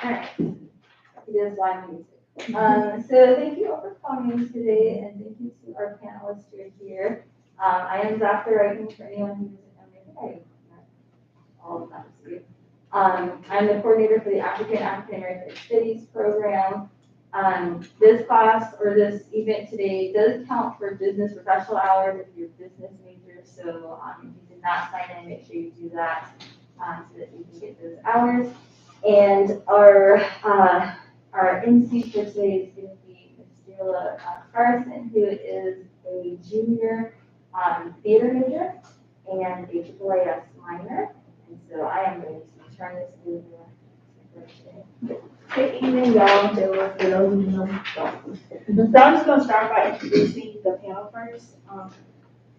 Alright, it is live music. So thank you all for coming today, and thank you to our panelists who are here. I am Dr. Writing for anyone who doesn't know me. I think I met all of them. I'm the coordinator for the African American Studies program. This class or this event today does count for business professional hours if you're a business major. So if you did not sign in, make sure you do that so that you can get those hours. And our MC for today is going to be Ms. Sheila Carson, who is a junior theater major and a AAAS minor. And so I am going to turn this over to her. Good evening, y'all. For those of you who know me. So I'm just going to start by introducing the panel first.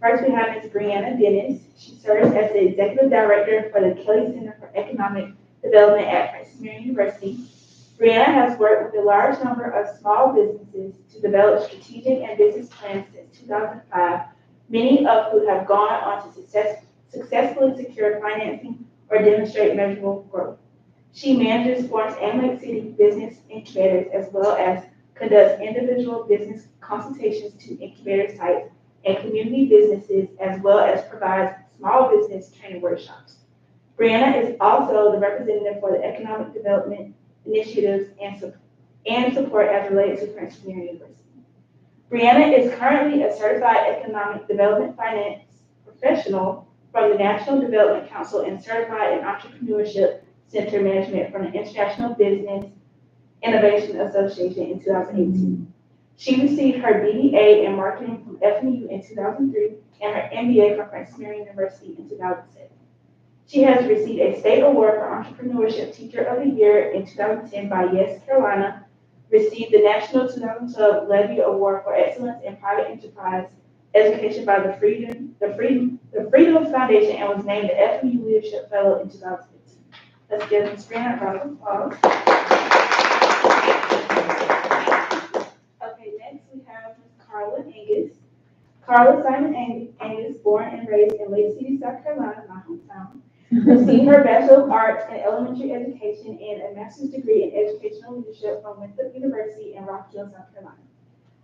First, we have Ms. Brianna Dennis. She serves as the Executive Director for the Kelly Center for Economic Development at Francis Marion University. Brianna has worked with a large number of small businesses to develop strategic and business plans since 2005, many of whom have gone on to successfully secure financing or demonstrate measurable growth. She manages Florence and Lake City business incubators as well as conducts individual business consultations to incubator sites and community businesses, as well as provides small business training workshops. Brianna is also the representative for the economic development initiatives and support as related to Francis Marion University. Brianna is currently a certified economic development finance professional from the National Development Council and certified in entrepreneurship center management from the International Business Innovation Association in 2018. She received her BBA in marketing from FMU in 2003 and her MBA from Francis Marion University in 2007. She has received a state award for Entrepreneurship Teacher of the Year in 2010 by Yes Carolina, received the National 2012 Levy Award for Excellence in Private Enterprise Education by the Freedom Foundation, and was named the FMU Leadership Fellow in 2015. Let's give Ms. Brianna a round of applause. Okay, next we have Ms. Carla Angus. Carla Simon Angus, born and raised in Lake City, South Carolina, my hometown, received her Bachelor of Arts in Elementary Education and a Master's degree in Educational Leadership from Winthrop University in Rock Hill, South Carolina.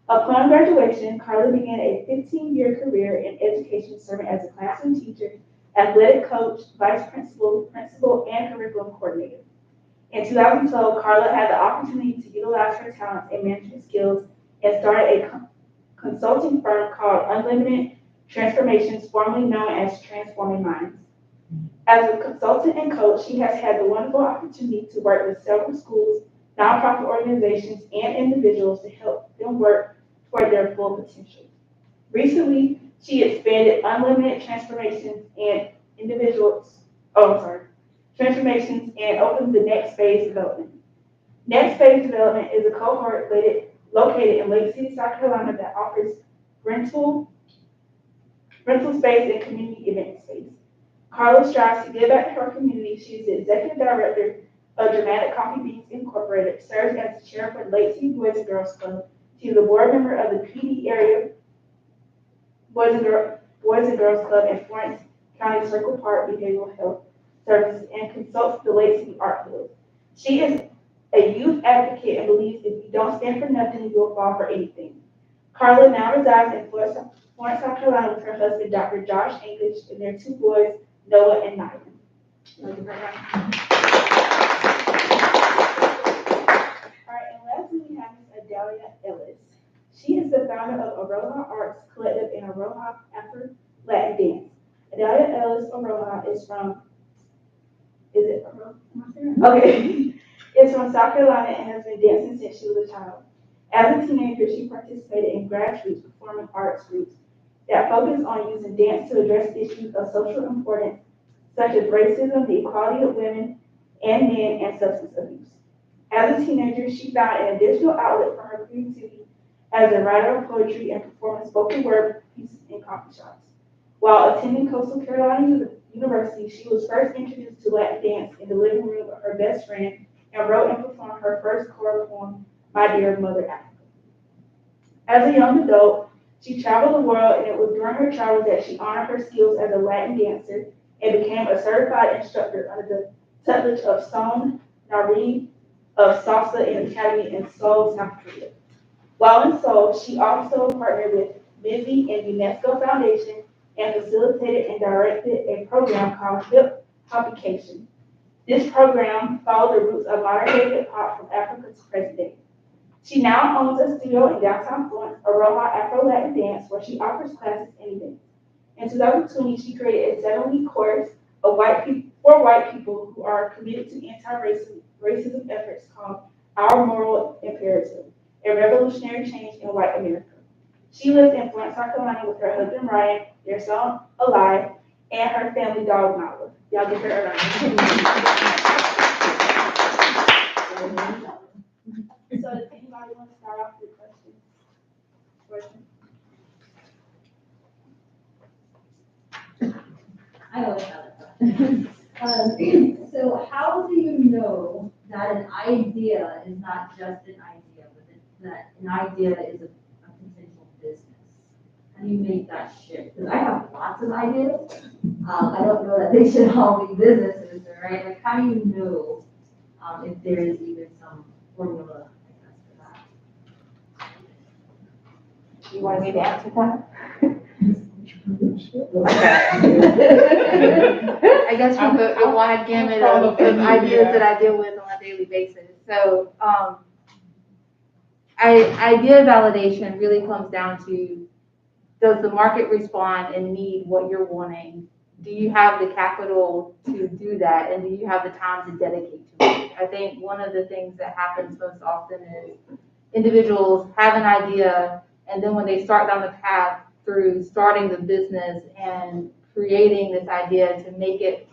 Upon graduation, Carla began a 15-year career in education, serving as a classroom teacher, athletic coach, vice principal, and curriculum coordinator. In 2012, Carla had the opportunity to utilize her talents and management skills and started a consulting firm called Unlimited Transformations, formerly known as Transforming Minds. As a consultant and coach, she has had the wonderful opportunity to work with several schools, nonprofit organizations, and individuals to help them work toward their full potential. Recently, she expanded Unlimited Transformations and Transformations and opened the Next Phase Development. Next Phase Development is a cohort located in Lake City, South Carolina that offers rental space and community event space. Carla strives to give back to her community. She is the Executive Director of Dramatic Coffee Beans Incorporated, serves as the chair for the Lake City Boys and Girls Club. She is a board member of the PD area Boys and Girls Club in Florence County Circle Park Behavioral Health Services and consults the Lake City Art Guild. She is a youth advocate and believes if you don't stand for nothing, you will fall for anything. Carla now resides in Florence, South Carolina with her husband, Dr. Josh English, and their two boys, Noah and Nyland. All right, and lastly, we have Ms. Adalia Ellis. She is the founder of Aroha Arts Collective and Aroha Afro-Latin Dance. Adalia Ellis Aroha is from, Okay. Is from South Carolina and has been dancing since she was a child. As a teenager, she participated in grassroots performing arts groups that focus on using dance to address issues of social importance, such as racism, the equality of women and men, and substance abuse. As a teenager, she found an additional outlet for her creativity as a writer of poetry and performing spoken word pieces in coffee shops. While attending Coastal Carolina University, she was first introduced to Latin dance in the living room of her best friend and wrote and performed her first choral poem, My Dear Mother Africa. As a young adult, she traveled the world, and it was during her travels that she honored her skills as a Latin dancer and became a certified instructor under the tutelage of Son Nari of Salsa Academy in Seoul, South Korea. While in Seoul, she also partnered with MISI and UNESCO Foundation and facilitated and directed a program called Hip Hopication. This program followed the roots of modern day hip hop from Africa to present day. She now owns a studio in downtown Florence, Aroha Afro-Latin Dance, where she offers classes and events. In 2020, she created a 7-week course of for white people who are committed to anti-racism efforts called Our Moral Imperative, a revolutionary change in white America. She lives in Florence, South Carolina with her husband Ryan, their son Alive, and her family dog Nala. Y'all give her a round. So does anybody want to start off with questions? I always have a question. So how do you know that an idea is not just an idea, but that an idea is a potential business? How do you make that shift? Because I have lots of ideas. I don't know that they should all be businesses, right? Like, how do you know if there is even some formula, I guess, for that? You want me to answer that? I guess from the wide gamut of ideas that I deal with on a daily basis. So, idea validation really comes down to, does the market respond and need what you're wanting? Do you have the capital to do that? And do you have the time to dedicate to it? I think one of the things that happens most often is individuals have an idea, and then when they start down the path through starting the business and creating this idea to make it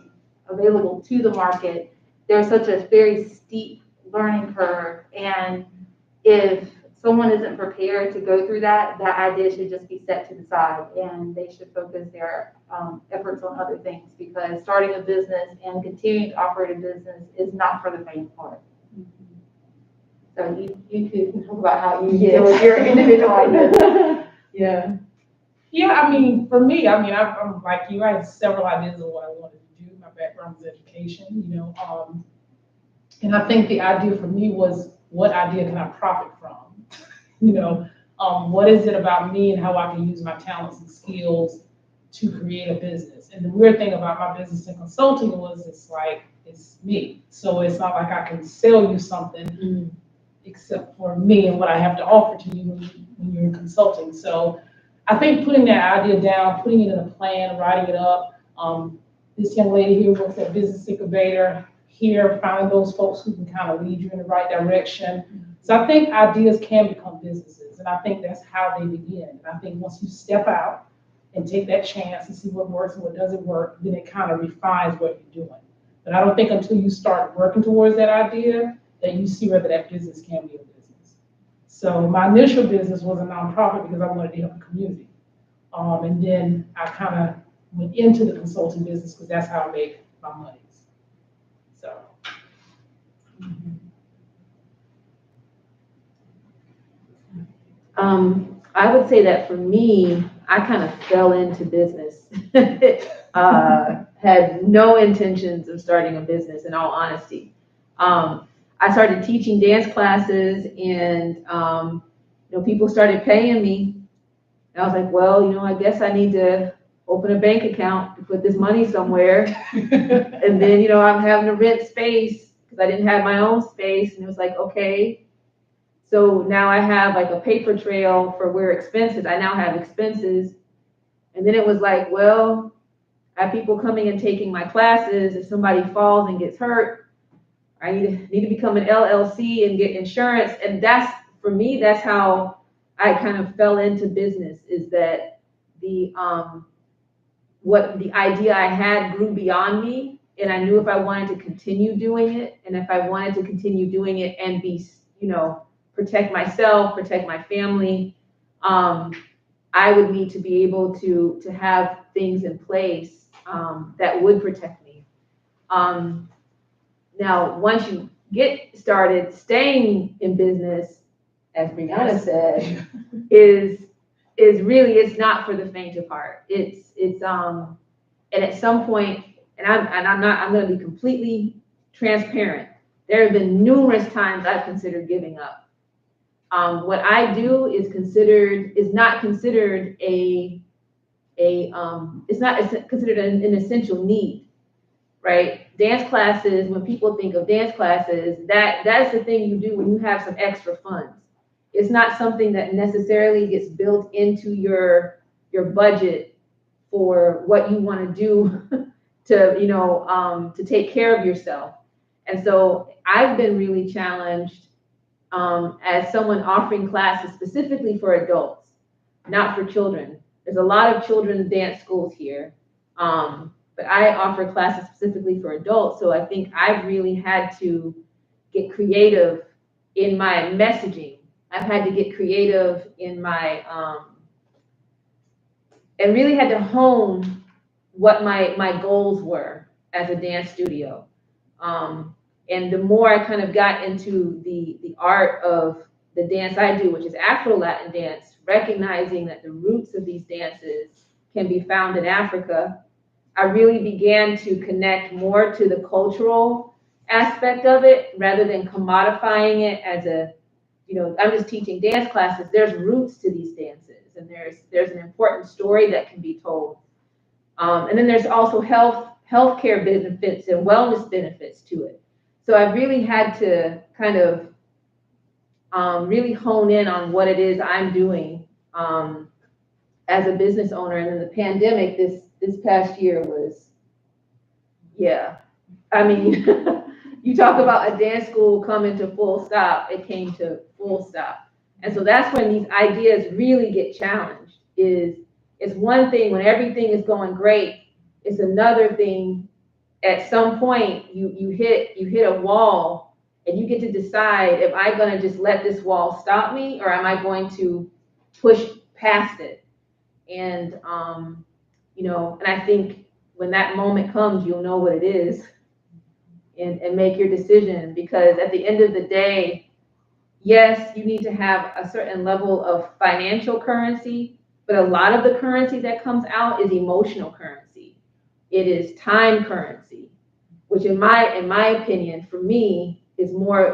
available to the market, there's such a very steep learning curve. And if someone isn't prepared to go through that, that idea should just be set to the side, and they should focus their efforts on other things, because starting a business and continuing to operate a business is not for the faint of heart. So you could talk about how you deal with your individual ideas. Yeah, I mean, for me, I'm like you. I had several ideas of what I wanted to do. My background was education, and I think the idea for me was, what idea can I profit from? What is it about me and how I can use my talents and skills to create a business? And the weird thing about my business and consulting was, it's me. So it's not like I can sell you something except for me and what I have to offer to you when you're in consulting. So I think putting that idea down, putting it in a plan, writing it up. This young lady here works at Business Incubator. Here, finding those folks who can kind of lead you in the right direction. So I think ideas can become businesses, and I think that's how they begin. And I think once you step out and take that chance and see what works and what doesn't work, then it kind of refines what you're doing. But I don't think until you start working towards that idea that you see whether that business can be a business. So my initial business was a nonprofit because I wanted to help the community. And then I kind of went into the consulting business because that's how I make my money. So. I would say that for me, I kind of fell into business. Had no intentions of starting a business, in all honesty. I started teaching dance classes, and people started paying me. And I was like, well, I guess I need to open a bank account to put this money somewhere. And then, I'm having to rent space because I didn't have my own space. And it was like, okay. So now I have like a paper trail for where expenses, I now have expenses. And then it was like, well, I have people coming and taking my classes. If somebody falls and gets hurt, I need to become an LLC and get insurance. And for me, that's how I kind of fell into business, is that what the idea I had grew beyond me. And I knew if I wanted to continue doing it, and if I wanted to continue doing it and be, protect myself, protect my family, I would need to be able to have things in place that would protect me. Now, once you get started, staying in business, as Brianna said, is really, it's not for the faint of heart. It's and at some point, I'm going to be completely transparent. there have been numerous times I've considered giving up. What I do is not considered it's not considered an essential need, right? Dance classes, when people think of dance classes, that's the thing you do when you have some extra funds. It's not something that necessarily gets built into your budget for what you want to do to take care of yourself. And so I've been really challenged as someone offering classes specifically for adults, not for children. There's a lot of children's dance schools here, but I offer classes specifically for adults. So I think I've really had to get creative in my messaging. I've had to get creative in my, and really had to hone what my goals were as a dance studio. And the more I kind of got into the art of the dance I do, which is Afro-Latin dance, recognizing that the roots of these dances can be found in Africa, I really began to connect more to the cultural aspect of it rather than commodifying it as I'm just teaching dance classes. There's roots to these dances, and there's an important story that can be told. And then there's also healthcare benefits and wellness benefits to it. So I've really had to kind of really hone in on what it is I'm doing as a business owner. And then the pandemic this past year was, I mean, you talk about a dance school coming to full stop, it came to full stop. And so that's when these ideas really get challenged. It's one thing when everything is going great, it's another thing at some point you hit a wall and you get to decide, am I going to just let this wall stop me, or am I going to push past it? And and I think when that moment comes, you'll know what it is and make your decision, because at the end of the day, yes, you need to have a certain level of financial currency, but a lot of the currency that comes out is emotional currency. It is time currency, which in my opinion, for me, is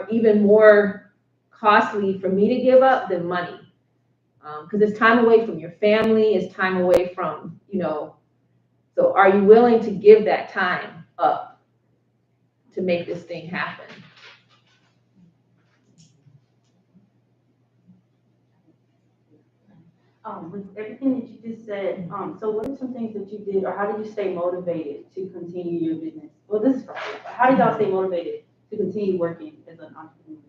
even more costly for me to give up than money. Because it's time away from your family, it's time away from, so are you willing to give that time up to make this thing happen? With everything that you just said, so what are some things that you did, or how did you stay motivated to continue your business? Well, this is Friday, but how did y'all stay motivated to continue working as an entrepreneur?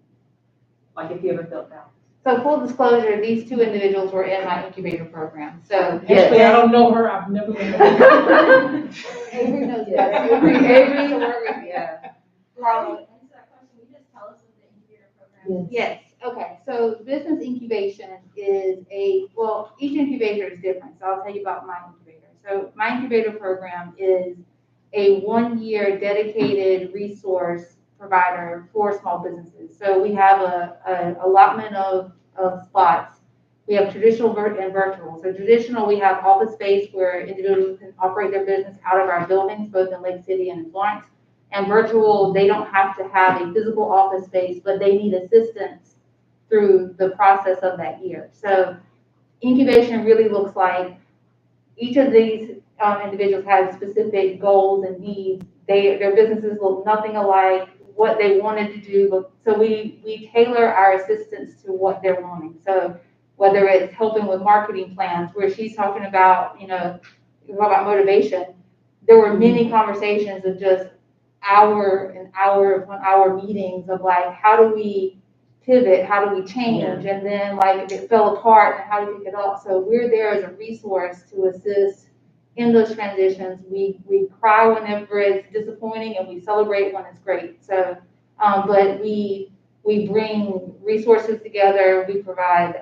Like if you ever felt down. So full disclosure, these two individuals were in my incubator program. So Actually, I don't know her. I've never met her. Avery knows Yeah. that. Avery to work with. Yeah. Carla, answer that question. Will you just tell us what the incubator program is? Yes. Okay. So business incubation is each incubator is different. So I'll tell you about my incubator. So my incubator program is a 1-year dedicated resource provider for small businesses. So we have a allotment of spots. We have traditional and virtual. So traditional, we have office space where individuals can operate their business out of our buildings, both in Lake City and in Florence. And virtual, they don't have to have a physical office space, but they need assistance through the process of that year. So incubation really looks like each of these individuals has specific goals and needs. Their businesses look nothing alike, what they wanted to do, but so we tailor our assistance to what they're wanting. So whether it's helping with marketing plans, where she's talking about, about motivation, there were many conversations of just hour upon hour meetings of like, how do we pivot, how do we change, and then like if it fell apart, and how do we pick it up? So we're there as a resource to assist in those transitions. We cry whenever it's disappointing, and we celebrate when it's great. So, but we bring resources together. We provide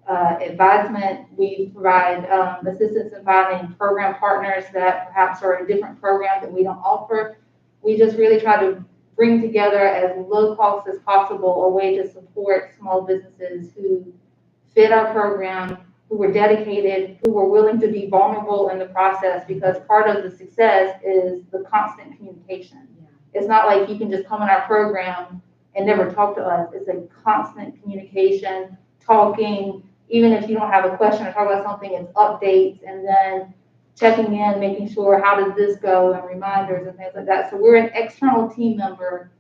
advisement. We provide assistance in finding program partners that perhaps are a different program that we don't offer. We just really try to bring together as low cost as possible a way to support small businesses who fit our program, who were dedicated, who were willing to be vulnerable in the process, because part of the success is the constant communication. It's not like you can just come in our program and never talk to us. It's a constant communication, talking, even if you don't have a question or talk about something, it's updates, and then checking in, making sure, how does this go, and reminders and things like that. So we're an external team member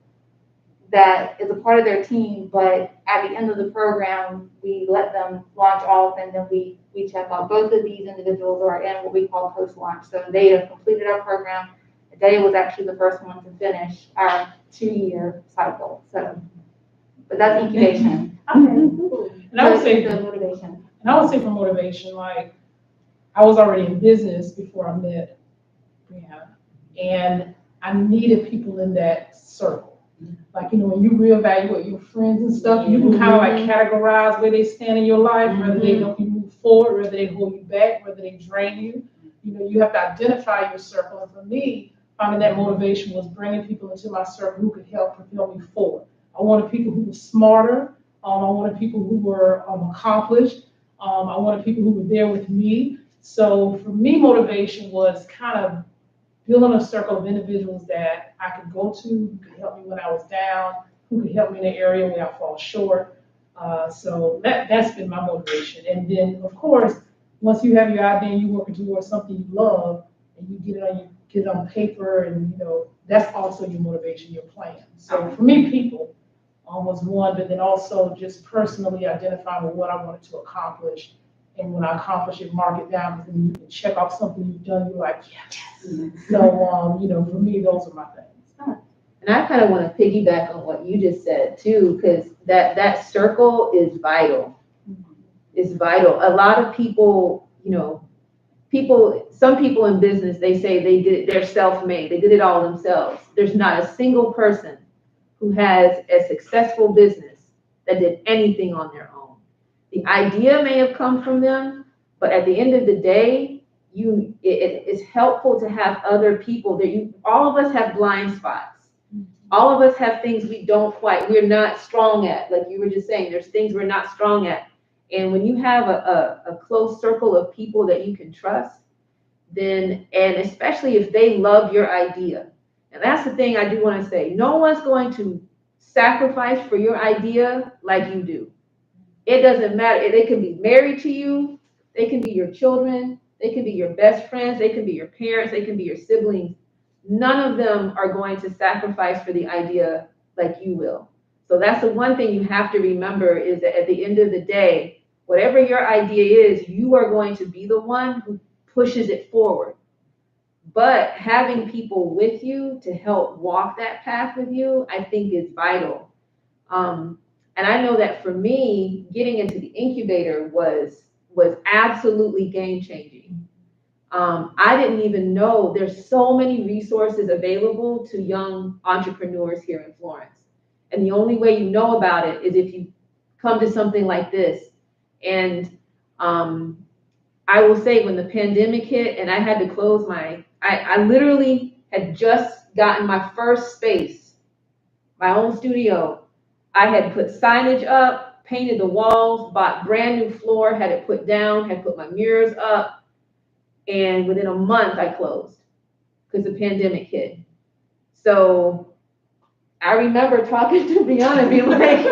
that is a part of their team, but at the end of the program, we let them launch off, and then we check out. Both of these individuals are in what we call post-launch. So they have completed our program. Adalia was actually the first one to finish our 2-year cycle. So, but that's incubation. Okay, cool. And I would say, The motivation. for motivation, like, I was already in business before I met Brianna, and I needed people in that circle. Like, when you reevaluate your friends and stuff, you can kind of like categorize where they stand in your life, whether they help you move forward, whether they hold you back, whether they drain you. You have to identify your circle. And for me, finding that motivation was bringing people into my circle who could help propel me forward. I wanted people who were smarter. I wanted people who were accomplished. I wanted people who were there with me. So for me, motivation was kind of building a circle of individuals that I could go to, who could help me when I was down, who could help me in an area where I fall short. So that's been my motivation. And then, of course, once you have your idea and you're working towards something you love, and you get it on paper, and that's also your motivation, your plan. So for me, people was one, but then also just personally identifying what I wanted to accomplish. And when I accomplish it, mark it down, and you can check off something you've done. You're like, yes. So, for me, those are my things. And I kind of want to piggyback on what you just said too, because that circle is vital. It's vital. A lot of people, some people in business, they say they're self-made. They did it all themselves. There's not a single person who has a successful business that did anything on their own. The idea may have come from them, but at the end of the day, it's helpful to have other people that all of us have blind spots. All of us have things we're not strong at. Like you were just saying, there's things we're not strong at. And when you have a close circle of people that you can trust, and especially if they love your idea, and that's the thing I do want to say, no one's going to sacrifice for your idea like you do. It doesn't matter. They can be married to you. They can be your children. They can be your best friends. They can be your parents. They can be your siblings. None of them are going to sacrifice for the idea like you will. So that's the one thing you have to remember, is that at the end of the day, whatever your idea is, you are going to be the one who pushes it forward. But having people with you to help walk that path with you, I think is vital. And I know that for me, getting into the incubator was absolutely game-changing. I didn't even know there's so many resources available to young entrepreneurs here in Florence. And the only way you know about it is if you come to something like this. And I will say, when the pandemic hit and I had to close I literally had just gotten my first space, my own studio. I had put signage up, painted the walls, bought brand new floor, had it put down, had put my mirrors up. And within a month I closed because the pandemic hit. So I remember talking to Brianna and being like,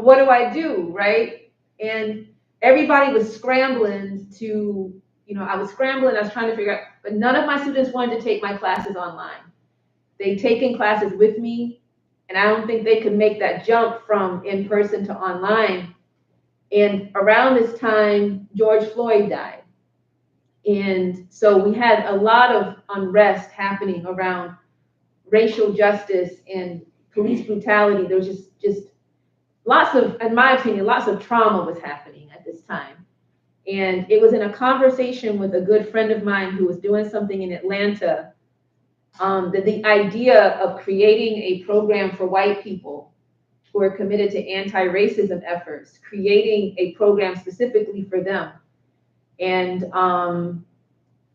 what do I do, right? And everybody was scrambling to, I was trying to figure out, but none of my students wanted to take my classes online. They'd taken classes with me, and I don't think they could make that jump from in-person to online. And around this time, George Floyd died. And so we had a lot of unrest happening around racial justice and police brutality. There was just lots of, in my opinion, lots of trauma was happening at this time. And it was in a conversation with a good friend of mine who was doing something in Atlanta, that the idea of creating a program for white people who are committed to anti-racism efforts, creating a program specifically for them. And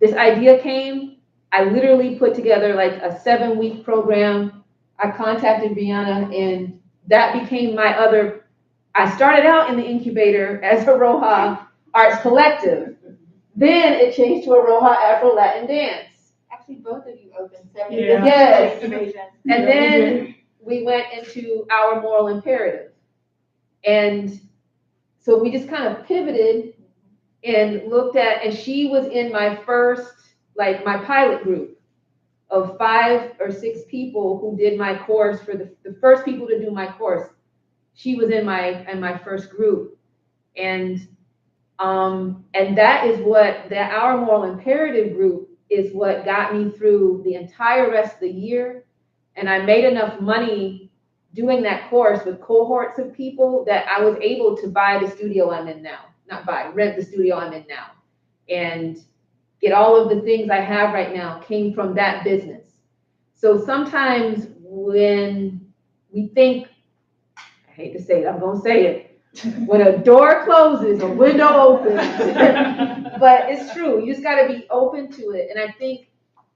this idea came. I literally put together like a 7-week program. I contacted Brianna, and that became I started out in the incubator as a Roja Arts Collective. Then it changed to a Roja Afro Latin Dance. Actually, both of you opened 7 Yeah. yes. Incubations. And Yeah, we then we went into our moral imperative. And so we just kind of pivoted and looked at, and she was in my first, like my pilot group of 5 or 6 people who did my course for the first people to do my course. She was in my first group. And that is what our moral imperative group is what got me through the entire rest of the year. And I made enough money doing that course with cohorts of people that I was able to buy the studio I'm in now. Rent the studio I'm in now. And get all of the things I have right now came from that business. So sometimes when we think, I hate to say it, I'm gonna say it, when a door closes, a window opens. But it's true, you just gotta be open to it. And I think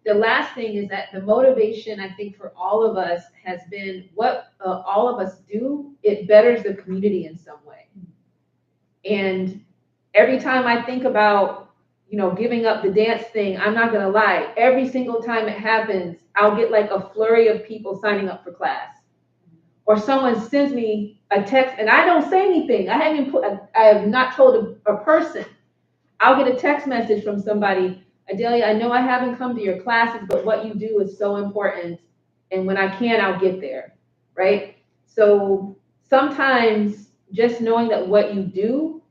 the last thing is that the motivation, I think, for all of us has been what all of us do, it betters the community in some way. And every time I think about, giving up the dance thing, I'm not gonna lie, every single time it happens, I'll get like a flurry of people signing up for class. Or someone sends me a text and I don't say anything. I have not told a person. I'll get a text message from somebody, Adalia, I know I haven't come to your classes, but what you do is so important. And when I can, I'll get there, right? So sometimes just knowing that what you do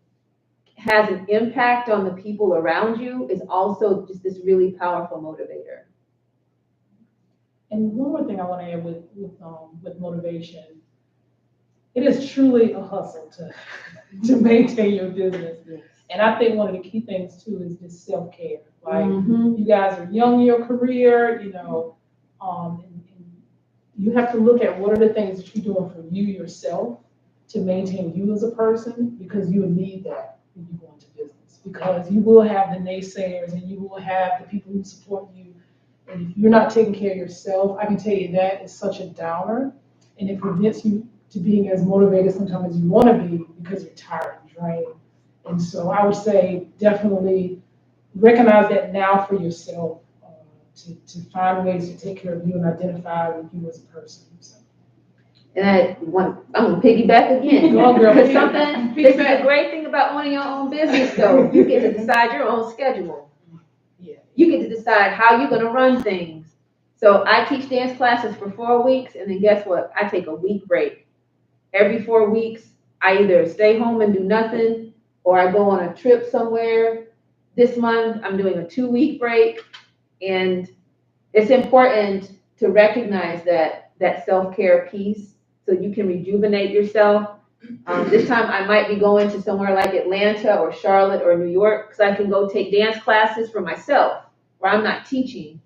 has an impact on the people around you is also just this really powerful motivator. And one more thing I want to add with motivation, it is truly a hustle to maintain your business. And I think one of the key things too is just self-care. Like you guys are young in your career, and you have to look at what are the things that you're doing for you yourself to maintain you as a person, because you will need that when you go into business. Because you will have the naysayers and you will have the people who support you. And if you're not taking care of yourself, I can tell you that is such a downer, and it prevents you to being as motivated sometimes as you want to be because you're tired and drained. And so I would say definitely recognize that now for yourself, to find ways to take care of you and identify with you as a person. So. And I'm gonna piggyback again. Go on, girl. Because this is the great thing about owning your own business though. You get to decide your own schedule. Yeah. You get to decide how you're gonna run things. So I teach dance classes for 4 weeks, and then guess what? I take a week break. Every 4 weeks, I either stay home and do nothing, or I go on a trip somewhere. This month, I'm doing a 2-week break, and it's important to recognize that self-care piece so you can rejuvenate yourself. This time, I might be going to somewhere like Atlanta or Charlotte or New York, because I can go take dance classes for myself, where I'm not teaching.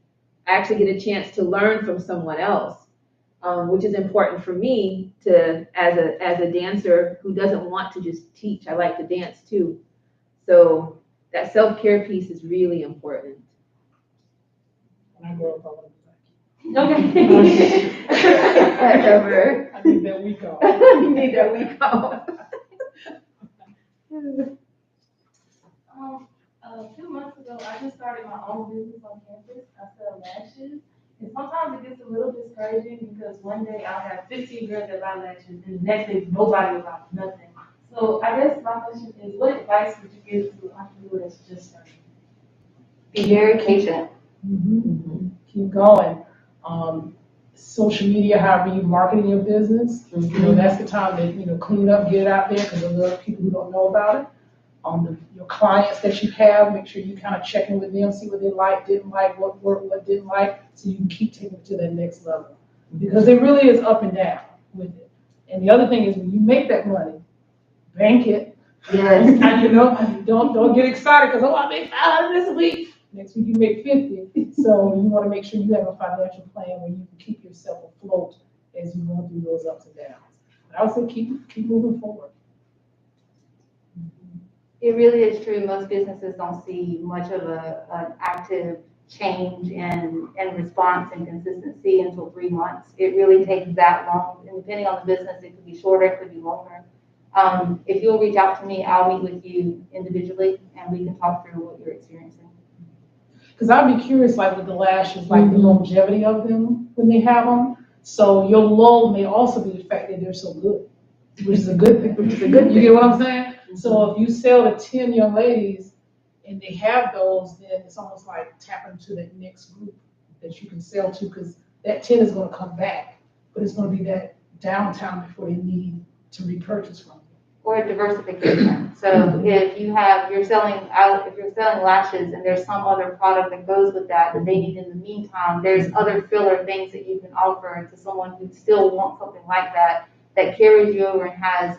I actually get a chance to learn from someone else. Which is important for me to, as a dancer who doesn't want to just teach. I like to dance too. So that self-care piece is really important. When I grow up, I want to be like Okay. Whatever. I need that week off. You need that week off. A few months ago, I just started my own business on campus. I sell lashes. And sometimes it gets a little discouraging because one day I'll have 15 girls that buy lashes, and the next day nobody will buy nothing. So I guess my question is, what advice would you give to an entrepreneur that's just starting? Be very patient. Keep going. Social media, however you market your business, that's the time to clean up, get it out there, because there are a lot of people who don't know about it. Your clients that you have, make sure you kind of check in with them, see what they like, didn't like, what worked, what didn't like, so you can keep taking it to that next level. Because it really is up and down with it. And the other thing is, when you make that money, bank it. Yes. And don't get excited because I made $500 this week. Next week you make 50. So you want to make sure you have a financial plan where you can keep yourself afloat as you go through those ups and downs. But I would say keep moving forward. It really is true. Most businesses don't see much of an active change in response and consistency until 3 months. It really takes that long. And depending on the business, it could be shorter, it could be longer. If you'll reach out to me, I'll meet with you individually and we can talk through what you're experiencing. Because I'd be curious, like with the lashes, like the longevity of them when they have them. So your low may also be the fact that they're so good, which is a good thing. Which is a good thing. You get what I'm saying? So if you sell to 10 young ladies and they have those, then it's almost like tapping into that next group that you can sell to, because that 10 is going to come back, but it's going to be that downtime before they need to repurchase from you. Or diversification. So if you're selling lashes and there's some other product that goes with that they need in the meantime, there's other filler things that you can offer to someone who still wants something like that carries you over and has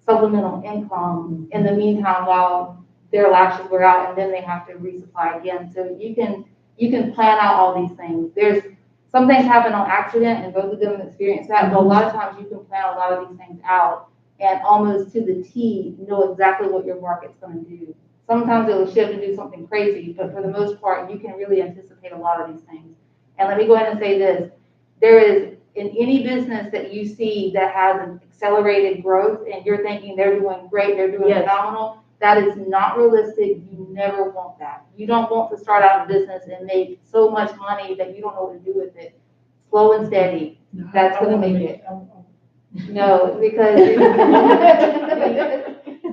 supplemental income in the meantime while their lashes wear out and then they have to resupply again. So you can plan out all these things. Some things happen on accident and both of them experience that, but a lot of times you can plan a lot of these things out and almost to the T know exactly what your market's going to do. Sometimes it'll shift and do something crazy, but for the most part, you can really anticipate a lot of these things. And let me go ahead and say this. There is, in any business that you see that has an accelerated growth and you're thinking they're doing great, they're doing phenomenal, that is not realistic. You never want that. You don't want to start out a business and make so much money that you don't know what to do with it. Slow and steady. That's going to make it. No, because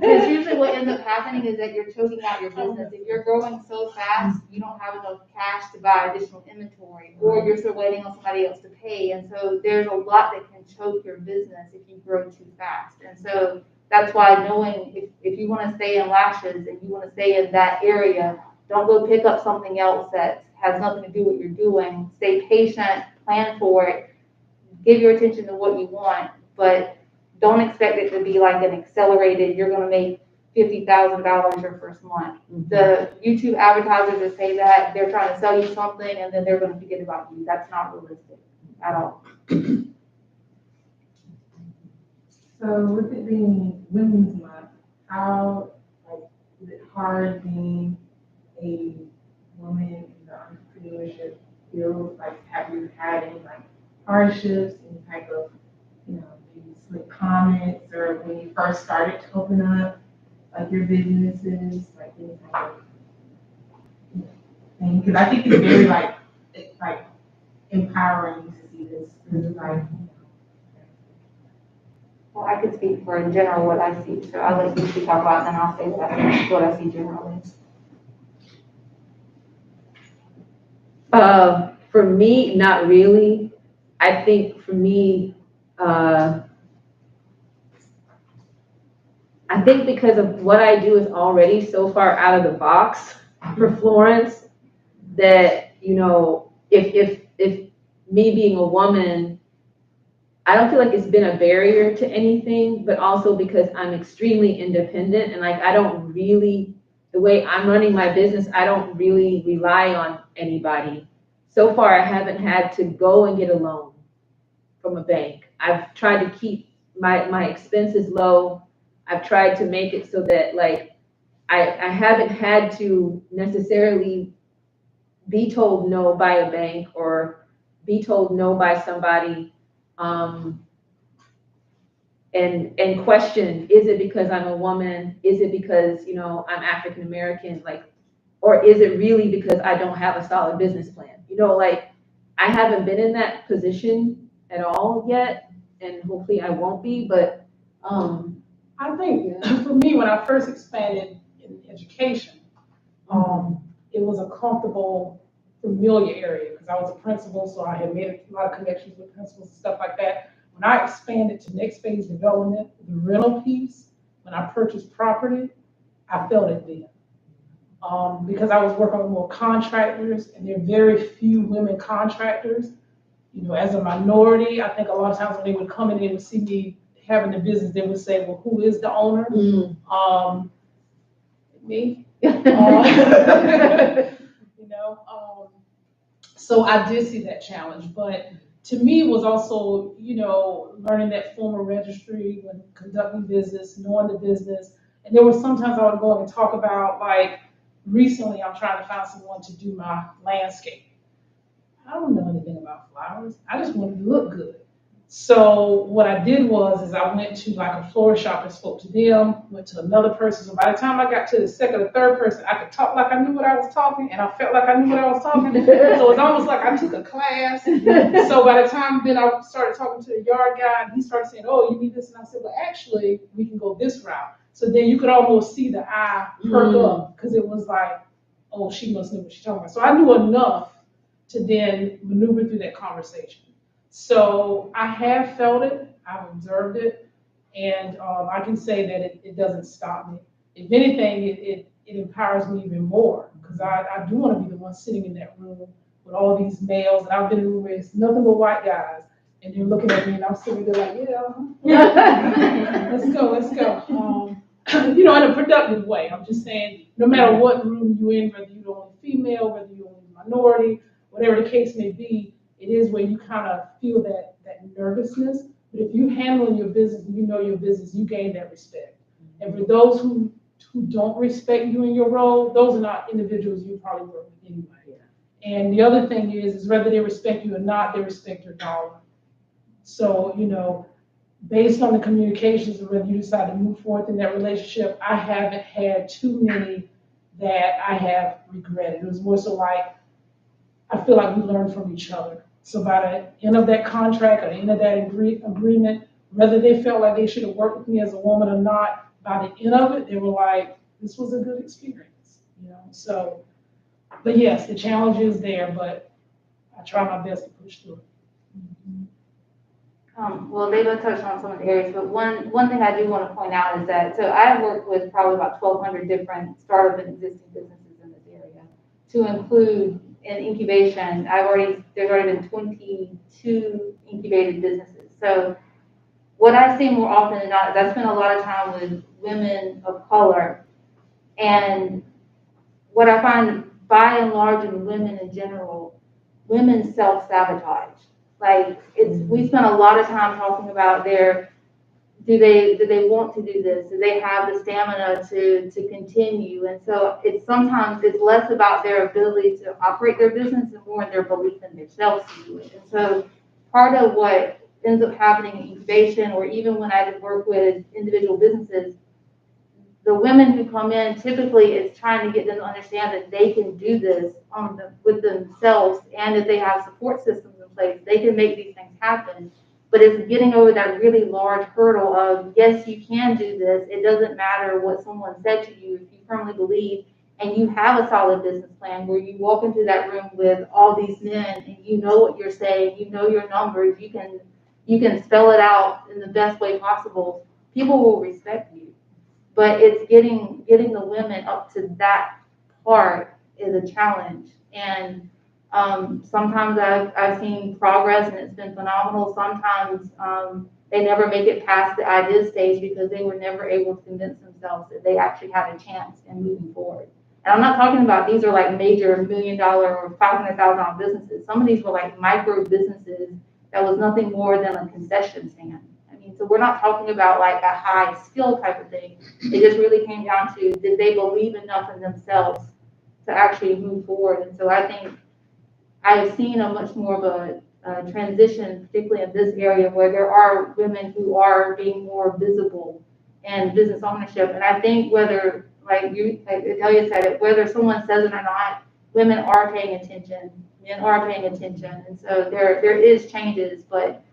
usually what ends up happening is that you're choking out your business. If you're growing so fast, you don't have enough cash to buy additional inventory, or you're still waiting on somebody else to pay. And so there's a lot that can choke your business if you grow too fast. And so that's why knowing if you want to stay in lashes and you want to stay in that area, don't go pick up something else that has nothing to do with what you're doing. Stay patient, plan for it, give your attention to what you want, but don't expect it to be like an accelerated, you're going to make $50,000 your first month. The YouTube advertisers that say that, they're trying to sell you something and then they're going to forget about you. That's not realistic at all. So with it being Women's Month, how is it hard being a woman in the entrepreneurship field? Like, have you had any hardships, any type of, maybe slick comments, or when you first started to open up your businesses, any type of thing? Because I think it's very it's empowering to see this. Well, I could speak for in general what I see, so I'll let you talk about it, and then I'll say what I see generally. For me, not really. I think for me, I think because of what I do is already so far out of the box for Florence that, if me being a woman, I don't feel like it's been a barrier to anything, but also because I'm extremely independent and I don't really, the way I'm running my business, I don't really rely on anybody. So far, I haven't had to go and get a loan from a bank. I've tried to keep my expenses low. I've tried to make it so that I haven't had to necessarily be told no by a bank or be told no by somebody. And question, is it because I'm a woman? Is it because, I'm African American? Or is it really because I don't have a solid business plan? I haven't been in that position at all yet, and hopefully I won't be, but I think for me, when I first expanded in education, it was a comfortable, familiar area because I was a principal, so I had made a lot of connections with principals and stuff like that. When I expanded to next phase development, the rental piece, when I purchased property, I felt it then. Because I was working with more contractors, and there are very few women contractors. As a minority, I think a lot of times when they would come in, they would see me having the business, they would say, well, who is the owner? Me. So I did see that challenge, but to me it was also, learning that formal registry when conducting business, knowing the business. And there were sometimes I would go and talk about, recently I'm trying to find someone to do my landscape. I don't know anything about flowers. I just wanted to look good. So what I did is I went to like a floor shop and spoke to them, went to another person. So by the time I got to the second or third person, I could talk like I knew what I was talking, and I felt like I knew what I was talking. So it's almost like I took a class. So by the time then I started talking to the yard guy, and he started saying, "Oh, you need this," and I said, "Well, actually, we can go this route." So then you could almost see the eye perk up, because it was like, "Oh, she must know what she's talking about." So I knew enough to then maneuver through that conversation. So I have felt it, I've observed it, and I can say that it doesn't stop me. If anything, it empowers me even more, because I do want to be the one sitting in that room with all these males, and I've been in a room where it's nothing but white guys, and they're looking at me, and I'm sitting there like, yeah, let's go. In a productive way. I'm just saying, no matter what room you're in, whether you're the only female, whether you're the only minority, whatever the case may be, it is where you kind of feel that nervousness. But if you handle your business and you know your business, you gain that respect. And for those who don't respect you in your role, those are not individuals you probably work with anyway. And the other thing is whether they respect you or not, they respect your dollar. So, based on the communications of whether you decide to move forward in that relationship, I haven't had too many that I have regretted. It was more so like, I feel like we learn from each other. So by the end of that contract or the end of that agreement, whether they felt like they should have worked with me as a woman or not, by the end of it, they were like, this was a good experience, So, but yes, the challenge is there, but I try my best to push through it. Well, they both touched on some of the areas, but one thing I do want to point out is that, so I worked with probably about 1,200 different startup and existing businesses in this area, to include in incubation. There's already been 22 incubated businesses. So what I see more often than not is I spend a lot of time with women of color, and what I find by and large in women in general, women self-sabotage. Like we spend a lot of time talking about do they want to do this? Do they have the stamina to continue? And so sometimes it's less about their ability to operate their business and more in their belief in themselves to do it. And so part of what ends up happening in incubation, or even when I did work with individual businesses, the women who come in, typically it's trying to get them to understand that they can do this with themselves, and that they have support systems in place. They can make these things happen. But it's getting over that really large hurdle of, yes, you can do this. It doesn't matter what someone said to you. If you firmly believe and you have a solid business plan where you walk into that room with all these men and you know what you're saying, you know your numbers, you can spell it out in the best way possible, people will respect you. But it's getting the women up to that part is a challenge. And sometimes I've seen progress and it's been phenomenal. Sometimes they never make it past the idea stage because they were never able to convince themselves that they actually had a chance in moving forward. And I'm not talking about these are like major $1 million or $500,000 businesses. Some of these were like micro businesses that was nothing more than a concession stand. So we're not talking about like a high skill type of thing. It just really came down to, did they believe enough in themselves to actually move forward? And so I think I've seen a much more of a transition, particularly in this area, where there are women who are being more visible in business ownership. And I think whether, like Adalia said it, whether someone says it or not, women are paying attention, men are paying attention. And so there is changes, but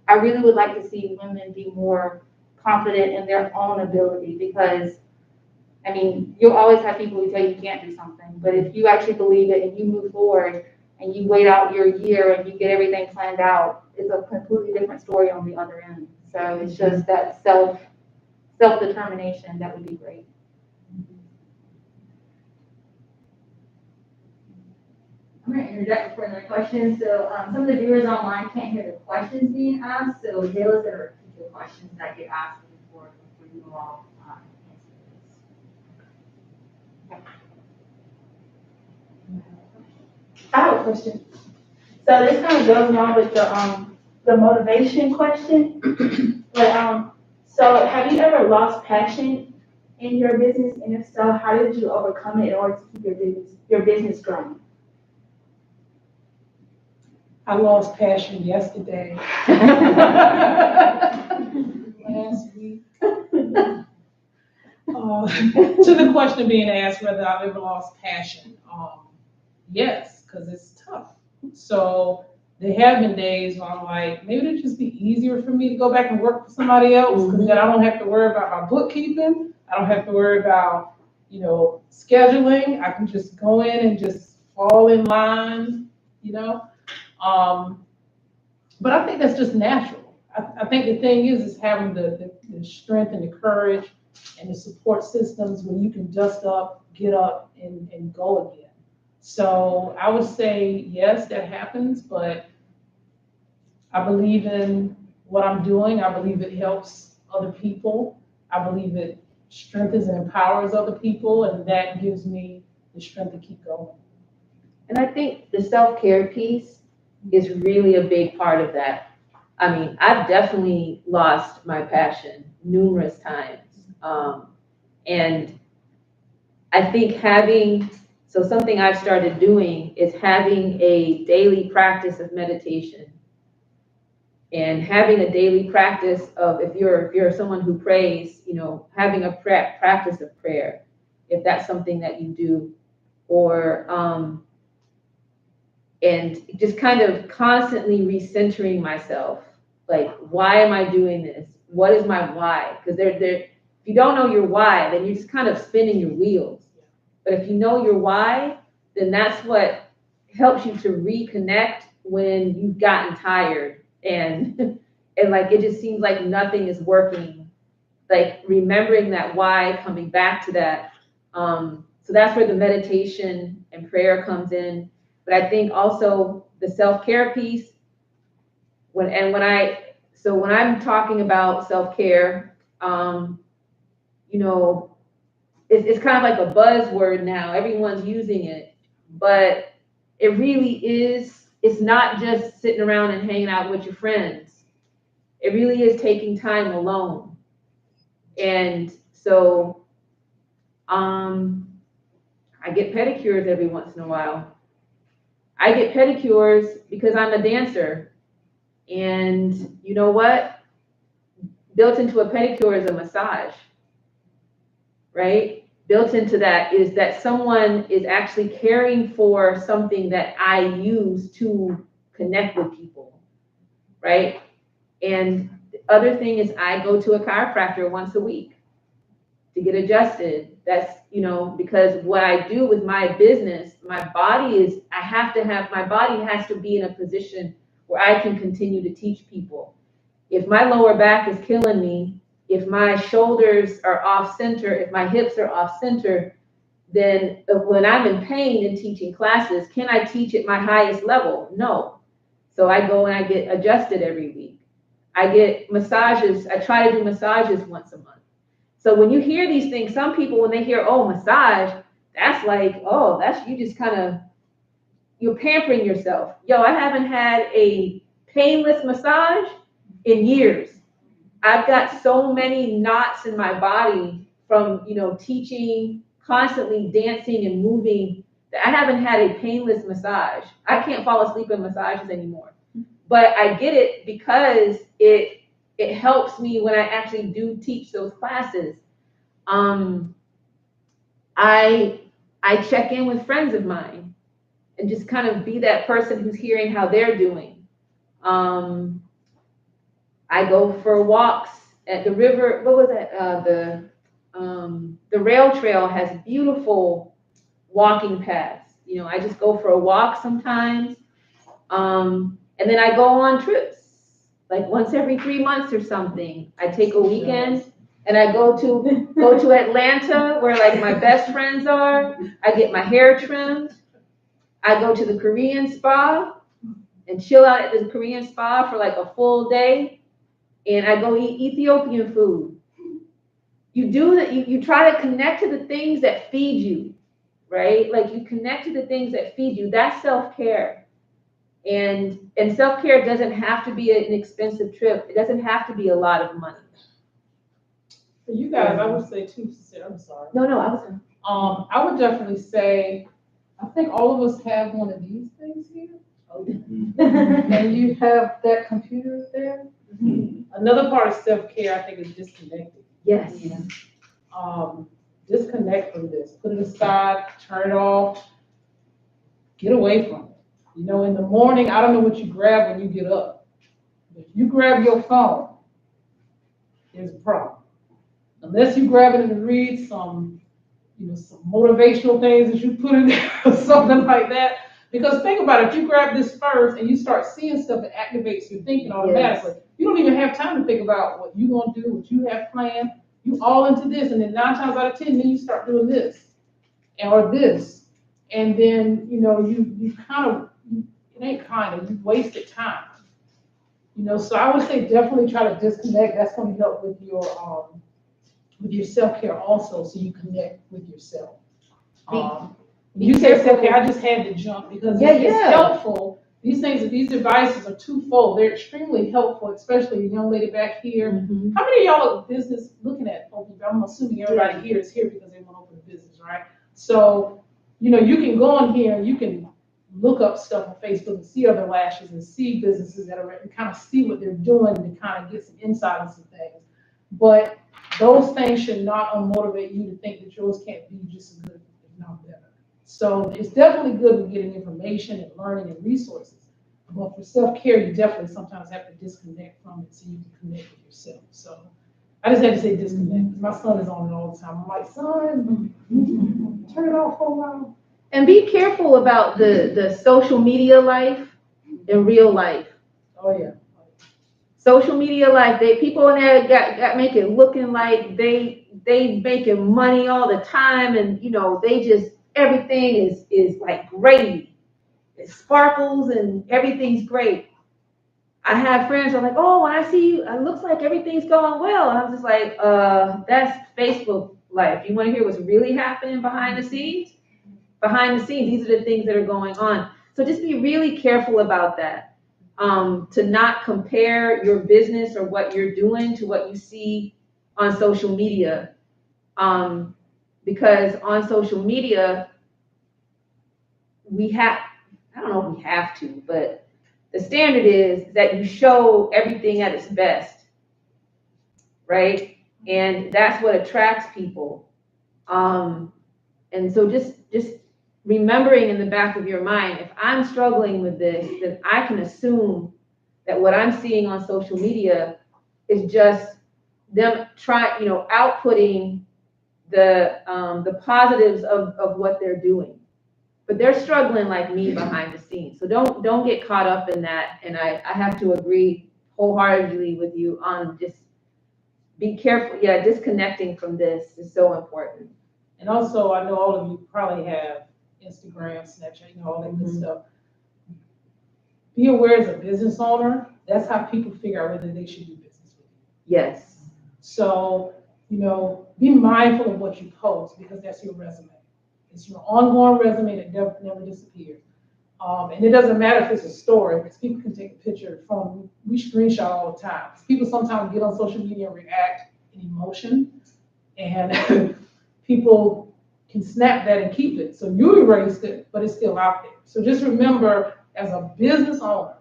I really would like to see women be more confident in their own ability, because, you'll always have people who tell you can't do something, but if you actually believe it and you move forward and you wait out your year and you get everything planned out, it's a completely different story on the other end. So it's just that self-determination that would be great. I'm going to interject for another question. So some of the viewers online can't hear the questions being asked, so Dale is going to repeat the questions that get asked before you all answer this. I have a question. So this kind of goes along with the motivation question. But so have you ever lost passion in your business? And if so, how did you overcome it in order to keep your business growing? I lost passion yesterday. Last week. To the question being asked whether I've ever lost passion, yes, because it's tough. So there have been days where I'm like, maybe it'd just be easier for me to go back and work for somebody else, because then I don't have to worry about my bookkeeping. I don't have to worry about, scheduling. I can just go in and just fall in line, But I think that's just natural. I think the thing is having the strength and the courage and the support systems where you can dust up, get up, and go again. So I would say, yes, that happens, but I believe in what I'm doing. I believe it helps other people. I believe it strengthens and empowers other people, and that gives me the strength to keep going. And I think the self-care piece is really a big part of that. I mean, I've definitely lost my passion numerous times. And I think something I've started doing is having a daily practice of meditation, and having a daily practice of, if you're someone who prays, having a practice of prayer, if that's something that you do, or, and just kind of constantly recentering myself. Like, why am I doing this? What is my why? Because if you don't know your why, then you're just kind of spinning your wheels. But if you know your why, then that's what helps you to reconnect when you've gotten tired and like it just seems like nothing is working. Like remembering that why, coming back to that. So that's where the meditation and prayer comes in. But I think also the self-care piece, when I'm talking about self-care, it's kind of like a buzzword now. Everyone's using it, but it really is, it's not just sitting around and hanging out with your friends. It really is taking time alone. And so I get pedicures every once in a while. I get pedicures because I'm a dancer. And you know what? Built into a pedicure is a massage, right? Built into that is that someone is actually caring for something that I use to connect with people, right? And the other thing is I go to a chiropractor once a week to get adjusted. That's, because what I do with my business, my body has to be in a position where I can continue to teach people. If my lower back is killing me, if my shoulders are off center, if my hips are off center, then when I'm in pain in teaching classes, can I teach at my highest level? No. So I go and I get adjusted every week. I get massages. I try to do massages once a month. So when you hear these things, some people, when they hear, oh, massage, that's like, oh, that's, you just kind of, you're pampering yourself. Yo, I haven't had a painless massage in years. I've got so many knots in my body from, teaching, constantly dancing and moving, that I haven't had a painless massage. I can't fall asleep in massages anymore. But I get it because it helps me when I actually do teach those classes. I check in with friends of mine and just kind of be that person who's hearing how they're doing. I go for walks at the river. What was that? The rail trail has beautiful walking paths. I just go for a walk sometimes. And then I go on trips, like once every 3 months or something. I take a weekend and I go to Atlanta, where like my best friends are. I get my hair trimmed. I go to the Korean spa and chill out at the Korean spa for like a full day. And I go eat Ethiopian food. You do that. You try to connect to the things that feed you, right? Like you connect to the things that feed you. That's self-care. And self-care doesn't have to be an expensive trip. It doesn't have to be a lot of money. For you guys, I would say too, I'm sorry. No, I was. I would definitely say, I think all of us have one of these things here. and you have that computer there. Another part of self-care, I think, is disconnecting. Yes. Disconnect from this, put it aside, turn it off, get away from it. You know, in the morning, I don't know what you grab when you get up. If you grab your phone, there's a problem. Unless you grab it and read some motivational things that you put in there or something like that. Because think about it, if you grab this first and you start seeing stuff that activates your thinking automatically, you don't even have time to think about what you're gonna do, what you have planned. You all into this, and then 9 times out of 10, then you start doing this or this, and then you wasted time. So I would say definitely try to disconnect. That's going to help with your self-care also, so you connect with yourself. When you say self-care, I just had to jump because it's helpful. These devices are twofold. They're extremely helpful, especially the young lady back here. Mm-hmm. How many of y'all are business looking at? I'm assuming everybody here is here because they want to open a business, right? So, you can go on here and you can look up stuff on Facebook and see other lashes and see businesses that are and kind of see what they're doing to kind of get some insight on some things. But those things should not unmotivate you to think that yours can't be just as good, if not better. So it's definitely good with getting information and learning and resources. But for self-care, you definitely sometimes have to disconnect from it so you can connect with yourself. So I just had to say disconnect. My son is on it all the time. I'm like, son, turn it off for a while. And be careful about the social media life and real life. Oh yeah. Social media life, people in there got make it looking like they making money all the time, and they just everything is like great. It sparkles and everything's great. I have friends who are like, oh, when I see you, it looks like everything's going well. And I'm just like, that's Facebook life. You want to hear what's really happening behind the scenes? Behind the scenes, these are the things that are going on. So just be really careful about that. To not compare your business or what you're doing to what you see on social media. Because on social media, I don't know if we have to, but the standard is that you show everything at its best, right? And that's what attracts people. And so just remembering in the back of your mind, if I'm struggling with this, then I can assume that what I'm seeing on social media is just them outputting the positives of what they're doing. But they're struggling like me behind the scenes. So don't get caught up in that. And I have to agree wholeheartedly with you on just be careful. Yeah, disconnecting from this is so important. And also, I know all of you probably have Instagram, Snapchat, all that good stuff. Be aware as a business owner, that's how people figure out whether they should do business with you. Yes. So, be mindful of what you post because that's your resume. It's your ongoing resume that never disappears. And it doesn't matter if it's a story because people can take a picture of the phone. We screenshot all the time. People sometimes get on social media and react in emotion. And people can snap that and keep it. So you erased it, but it's still out there. So just remember, as a business owner,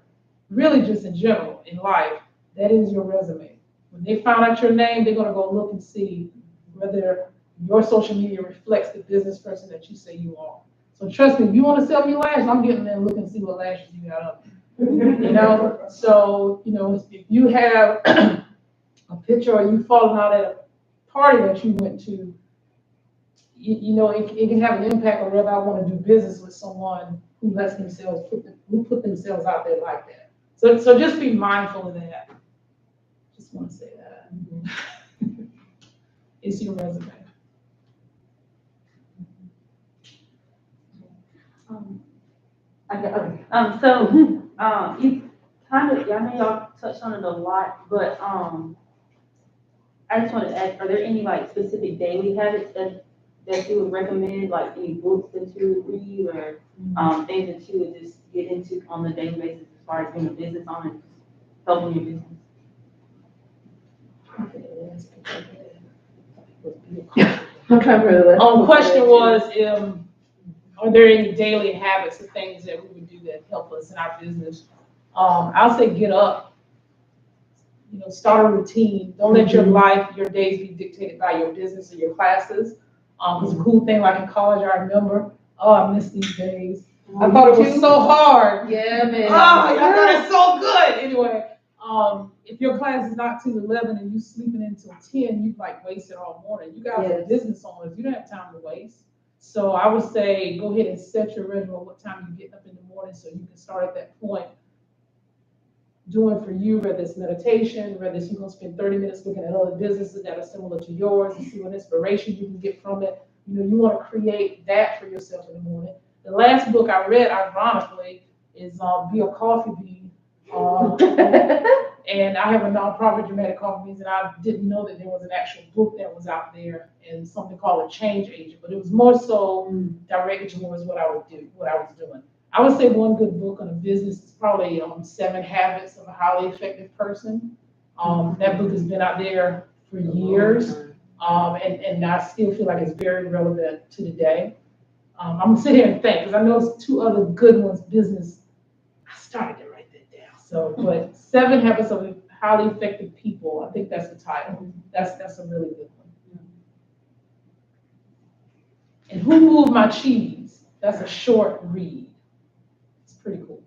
really just in general in life, that is your resume. When they find out your name, they're going to go look and see whether your social media reflects the business person that you say you are. So trust me, if you want to sell me lashes, I'm getting there and look and see what lashes you got up. So, if you have a picture or you falling out at a party that you went to, it can have an impact on whether I want to do business with someone who put themselves out there like that. So just be mindful of that. Just want to say that. It's your resume. You I know y'all touched on it a lot, but I just want to ask, are there any specific daily habits that you would recommend, like any books that you would read or things that you would just get into on a daily basis as far as being a business owner and helping your business? Question was, are there any daily habits or things that we would do that help us in our business? I'll say get up, start a routine. Don't let your life, your days be dictated by your business or your classes. It's a cool thing, like in college, I remember, I miss these days. I thought it was so hard. Yeah, man. Oh, y'all know that's so good. Anyway, if your class is not till 11 and you sleeping until 10, you like wasted all morning. You guys are business owners. You don't have time to waste. So I would say go ahead and set your regimen, what time you get up in the morning, so you can start at that point doing for you, whether it's meditation, whether it's you're gonna spend 30 minutes looking at other businesses that are similar to yours and see what inspiration you can get from it. You want to create that for yourself in the morning. The last book I read, ironically, is Be a Coffee Bean. And I have a nonprofit, Dramatic Coffee Beans, and I didn't know that there was an actual book that was out there and something called a change agent, but it was more so directed towards what I was doing. I would say one good book on a business is probably 7 Habits of a Highly Effective Person. That book has been out there for years, and I still feel like it's very relevant to today. I'm gonna sit here and think, because I know there's 2 other good ones, business. I started to write that down. So, but 7 Habits of Highly Effective People, I think that's the title. That's a really good one. And Who Moved My Cheese? That's a short read. It's pretty cool.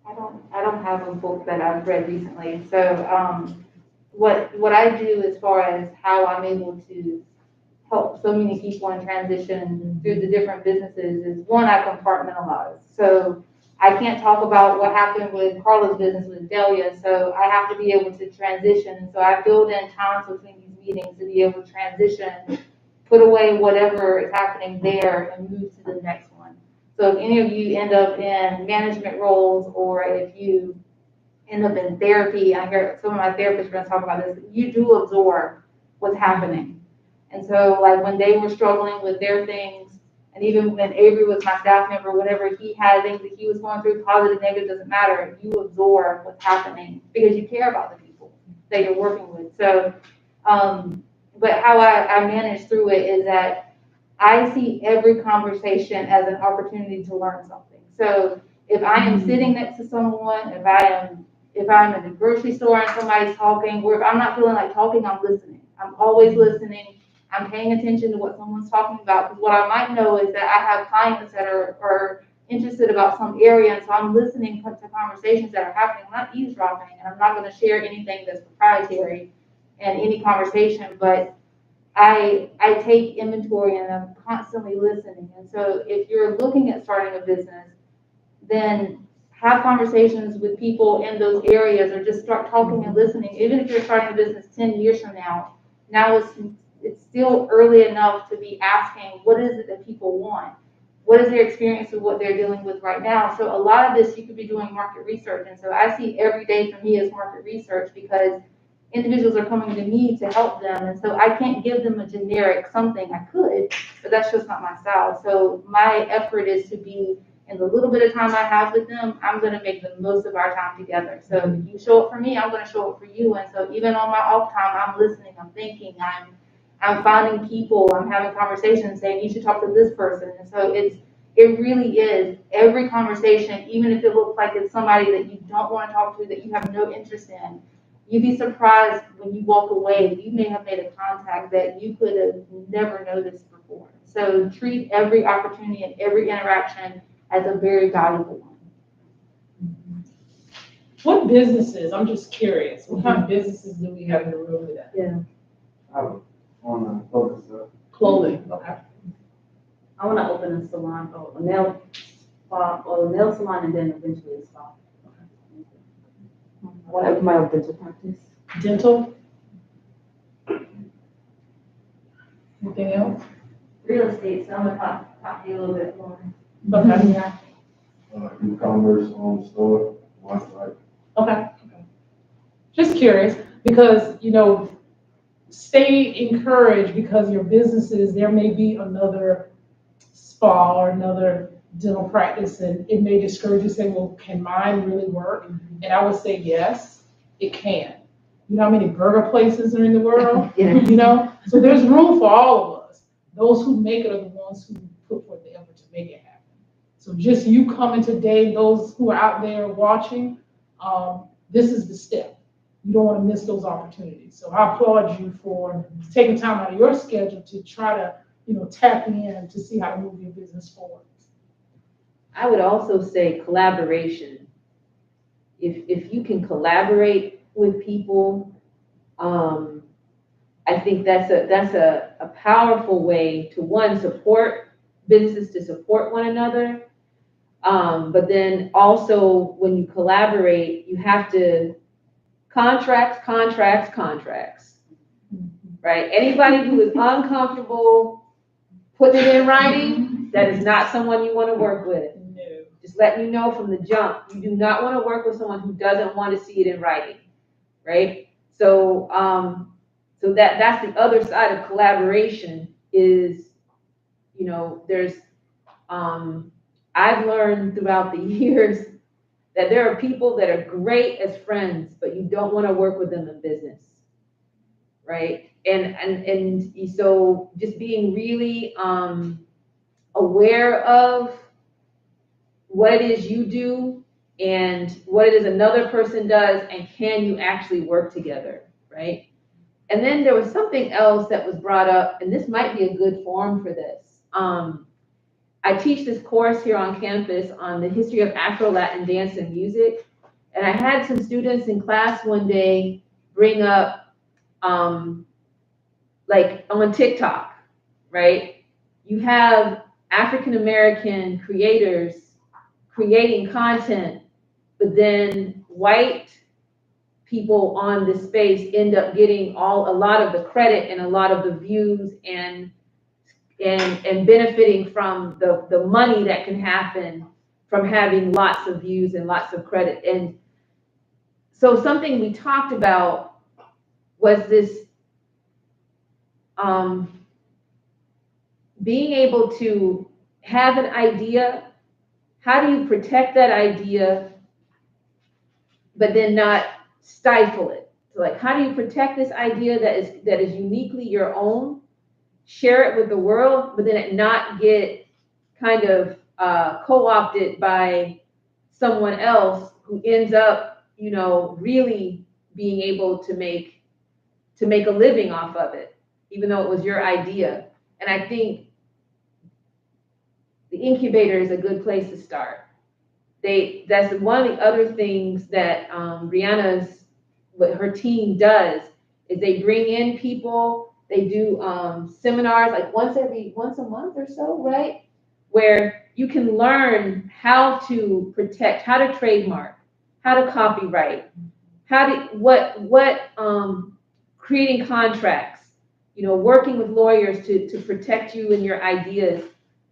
I don't have a book that I've read recently. So what I do as far as how I'm able to help so many people in transition through the different businesses is, one, I compartmentalize. So I can't talk about what happened with Carla's business with Adalia, so I have to be able to transition. So I build in times between these meetings to be able to transition, put away whatever is happening there and move to the next one. So if any of you end up in management roles, or if you end up in therapy, I hear some of my therapists are going to talk about this, you do absorb what's happening. And so like when they were struggling with their things, and even when Avery was my staff member, whatever he had, things that he was going through, positive, negative, doesn't matter. You absorb what's happening because you care about the people that you're working with. So, but how I manage through it is that I see every conversation as an opportunity to learn something. So if I am sitting next to someone, if I'm in the grocery store and somebody's talking, or if I'm not feeling like talking, I'm listening. I'm always listening. I'm paying attention to what someone's talking about, because what I might know is that I have clients that are interested about some area, and so I'm listening to conversations that are happening. I'm not eavesdropping, and I'm not going to share anything that's proprietary in any conversation, but I take inventory and I'm constantly listening. And so if you're looking at starting a business, then have conversations with people in those areas, or just start talking and listening. Even if you're starting a business 10 years from now it's still early enough to be asking, what is it that people want? What is their experience with what they're dealing with right now? So a lot of this, you could be doing market research. And so I see every day for me as market research, because individuals are coming to me to help them. And so I can't give them a generic something. I could, but that's just not my style. So my effort is to be, in the little bit of time I have with them, I'm going to make the most of our time together. So if you show up for me, I'm going to show up for you. And so even on my off time, I'm listening, I'm thinking, I'm finding people, I'm having conversations saying, you should talk to this person. And so it really is every conversation, even if it looks like it's somebody that you don't want to talk to, that you have no interest in. You'd be surprised when you walk away, you may have made a contact that you could have never noticed before. So treat every opportunity and every interaction as a very valuable one. What businesses, I'm just curious, what kind of businesses do we have in the room today? Yeah. I want to focus up. Clothing, okay. I want to open a salon, or a nail spa, or a nail salon, and then eventually a spa. I want to open my own dental practice. Dental? Anything else? Real estate, so I'm gonna talk to you a little bit more. Okay. Yeah. E-commerce on store, one site. Okay. Just curious, because, stay encouraged, because your businesses, there may be another spa or another dental practice, and it may discourage you, saying, well, can mine really work? And I would say, yes, it can. You know how many burger places are in the world? So there's room for all of us. Those who make it are the ones who put forth the effort to make it happen. So just you coming today, those who are out there watching, this is the step. You don't want to miss those opportunities. So I applaud you for taking time out of your schedule to try to, tap in to see how to move your business forward. I would also say collaboration. If you can collaborate with people, I think that's a powerful way to, one, support businesses to support one another. But then also when you collaborate, you have to contracts, right? Anybody who is uncomfortable putting it in writing, that is not someone you want to work with. No. Just letting you know from the jump, you do not want to work with someone who doesn't want to see it in writing, right? So, so that's the other side of collaboration is, there's, I've learned throughout the years that there are people that are great as friends, but you don't want to work with them in business, right? And so just being really aware of what it is you do and what it is another person does, and can you actually work together, right? And then there was something else that was brought up, and this might be a good forum for this. I teach this course here on campus on the history of Afro-Latin dance and music. And I had some students in class one day bring up, like on TikTok, right? You have African-American creators creating content, but then white people on the space end up getting a lot of the credit and a lot of the views and benefiting from the money that can happen from having lots of views and lots of credit. And so something we talked about was this being able to have an idea. How do you protect that idea, but then not stifle it? So like, how do you protect this idea that is uniquely your own, share it with the world, but then it not get kind of co-opted by someone else who ends up, really being able to make a living off of it, even though it was your idea. And I think the incubator is a good place to start. That's one of the other things that what her team does is they bring in people. They do seminars like once a month or so, right? Where you can learn how to protect, how to trademark, how to copyright, creating contracts, working with lawyers to protect you and your ideas.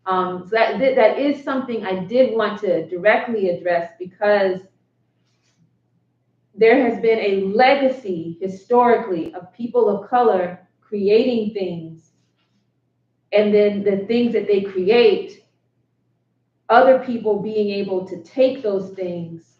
So that is something I did want to directly address, because there has been a legacy historically of people of color creating things, and then the things that they create, other people being able to take those things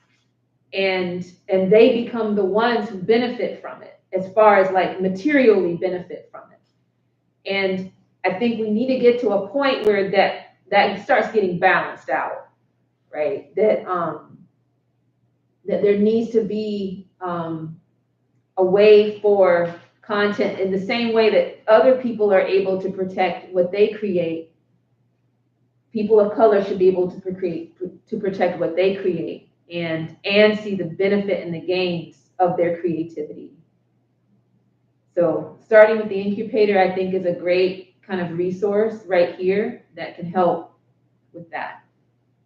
and they become the ones who benefit from it, as far as like materially benefit from it. And I think we need to get to a point where that starts getting balanced out, right? That there needs to be a way for content in the same way that other people are able to protect what they create. People of color should be able to protect what they create and see the benefit and the gains of their creativity. So starting with the incubator, I think, is a great kind of resource right here that can help with that.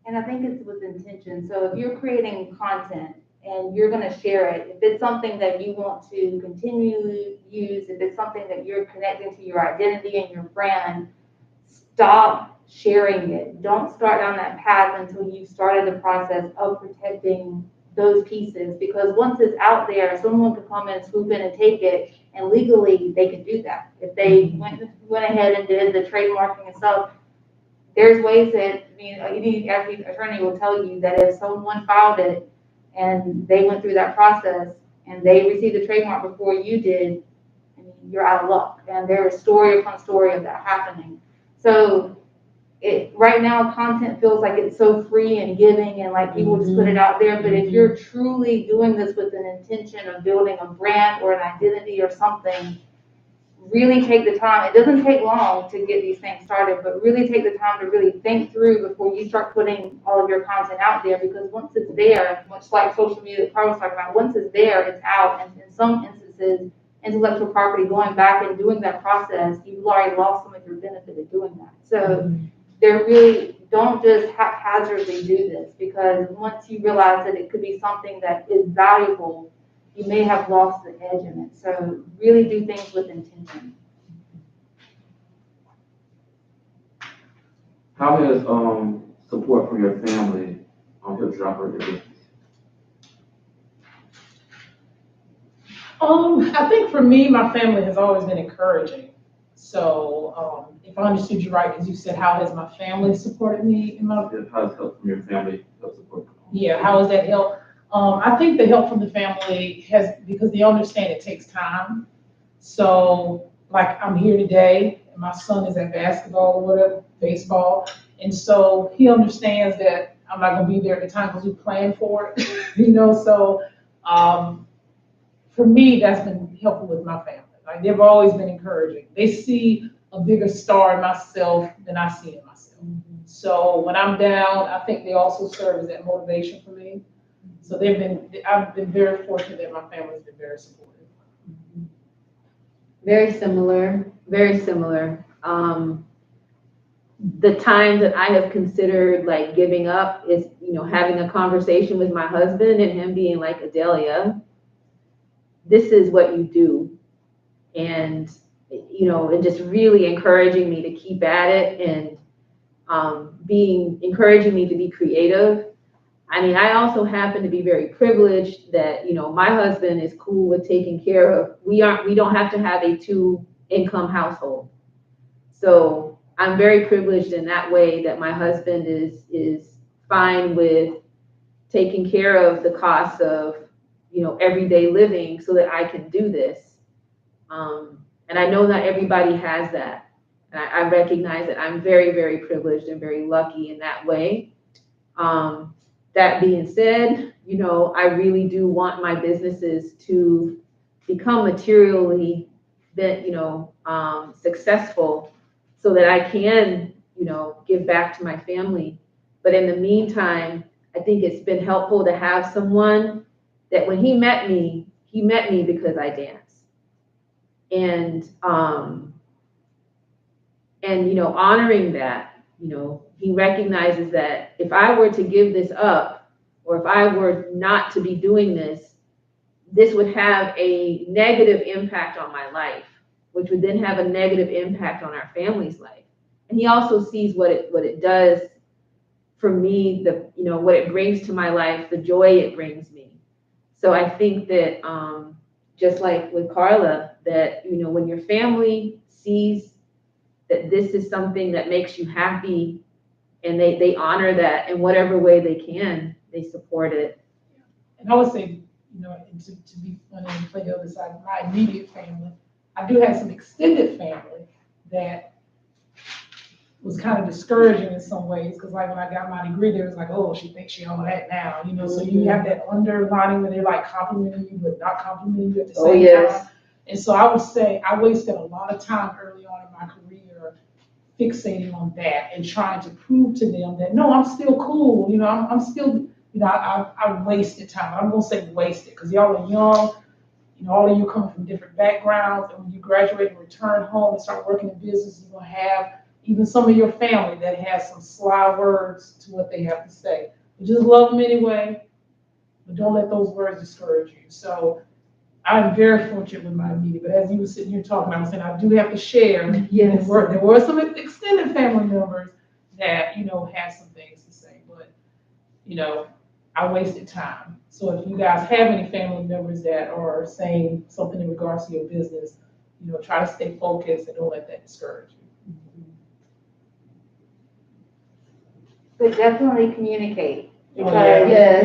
And I think it's with intention. So if you're creating content and you're going to share it, if it's something that you want to continue to use, if it's something that you're connecting to your identity and your brand, stop sharing it. Don't start down that path until you've started the process of protecting those pieces, because once it's out there, someone could come and swoop in and take it, and legally they could do that. If they went ahead and did the trademarking and stuff, there's ways that, any attorney will tell you that if someone filed it and they went through that process and they received the trademark before you did, you're out of luck. And there is story upon story of that happening. So right right now content feels like it's so free and giving and like people just put it out there. But if you're truly doing this with an intention of building a brand or an identity or something, really take the time. It doesn't take long to get these things started, but really take the time to really think through before you start putting all of your content out there, because once it's there, much like social media that Carl was talking about, once it's there, it's out. And in some instances, intellectual property, going back and doing that process, you've already lost some of your benefit of doing that. So they're really, don't just haphazardly do this, because once you realize that it could be something that is valuable, you may have lost the edge in it. So really do things with intention. How has support from your family helped you operate your business? I think for me, my family has always been encouraging. So, if I understood you right, because you said, how has my family supported me in my? How has help from your family helped support you? Yeah, how has that helped? I think the help from the family has, because they understand it takes time. So, like, I'm here today, and my son is at basketball or whatever, baseball, and so he understands that I'm not gonna be there at the time because we planned for it, So, for me, that's been helpful with my family. Like, they've always been encouraging. They see a bigger star in myself than I see in myself. So when I'm down, I think they also serve as that motivation for me. So I've been very fortunate that my family's been very supportive. Very similar, very similar. The times that I have considered like giving up is, having a conversation with my husband and him being like, Adalia, this is what you do. And, and just really encouraging me to keep at it and encouraging me to be creative. I mean, I also happen to be very privileged that, my husband is cool with taking care of, we don't have to have a 2-income household. So I'm very privileged in that way that my husband is fine with taking care of the costs of, everyday living so that I can do this. And I know not everybody has that. And I recognize that I'm very, very privileged and very lucky in that way. That being said, I really do want my businesses to become materially successful so that I can, give back to my family. But in the meantime, I think it's been helpful to have someone that when he met me because I dance. And honoring that, he recognizes that if I were to give this up, or if I were not to be doing this, this would have a negative impact on my life, which would then have a negative impact on our family's life. And he also sees what it does for me, what it brings to my life, the joy it brings me. So I think that just like with Carla, that, when your family sees that this is something that makes you happy and they honor that in whatever way they can, they support it. And I would say, to be funny and play the other side, my immediate family, I do have some extended family that was kind of discouraging in some ways, because like when I got my degree, they was like, oh, she thinks she on that now, so you have that underlining where they're like complimenting you, but not complimenting you at the same time. And so I would say I wasted a lot of time early on in my career fixating on that and trying to prove to them that, no, I'm still cool, I'm still, I wasted time. I'm gonna say wasted, because y'all are young, all of you come from different backgrounds, and when you graduate and return home and start working in business, you're gonna have even some of your family that has some sly words to what they have to say. You just love them anyway, but don't let those words discourage you. So I'm very fortunate with my immediate, but as you were sitting here talking, I was saying I do have to share. Yes. There were some extended family members that, had some things to say, but, I wasted time. So if you guys have any family members that are saying something in regards to your business, try to stay focused and don't let that discourage you. But definitely communicate, because Oh, yeah.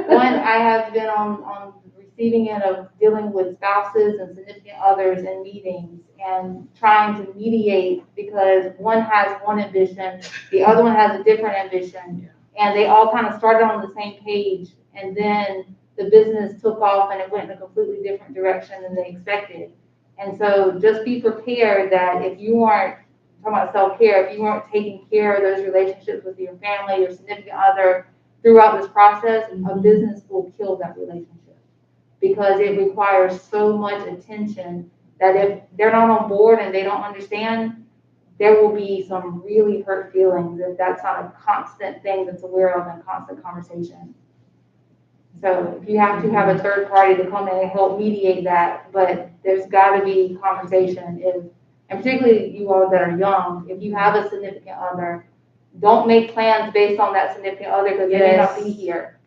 one, I have been on the receiving end of dealing with spouses and significant others in meetings and trying to mediate because one has one ambition, the other one has a different ambition, and they all kind of started on the same page, and then the business took off and it went in a completely different direction than they expected. And so just be prepared that if you aren't, talking about self-care, if you aren't taking care of those relationships with your family, your significant other throughout this process, a business will kill that relationship because it requires so much attention that if they're not on board and they don't understand, there will be some really hurt feelings if that's not a constant thing that's aware of and constant conversation. So if you have to have a third party to come in and help mediate that, but there's got to be conversation. And particularly you all that are young, if you have a significant other, don't make plans based on that significant other because they may not be here.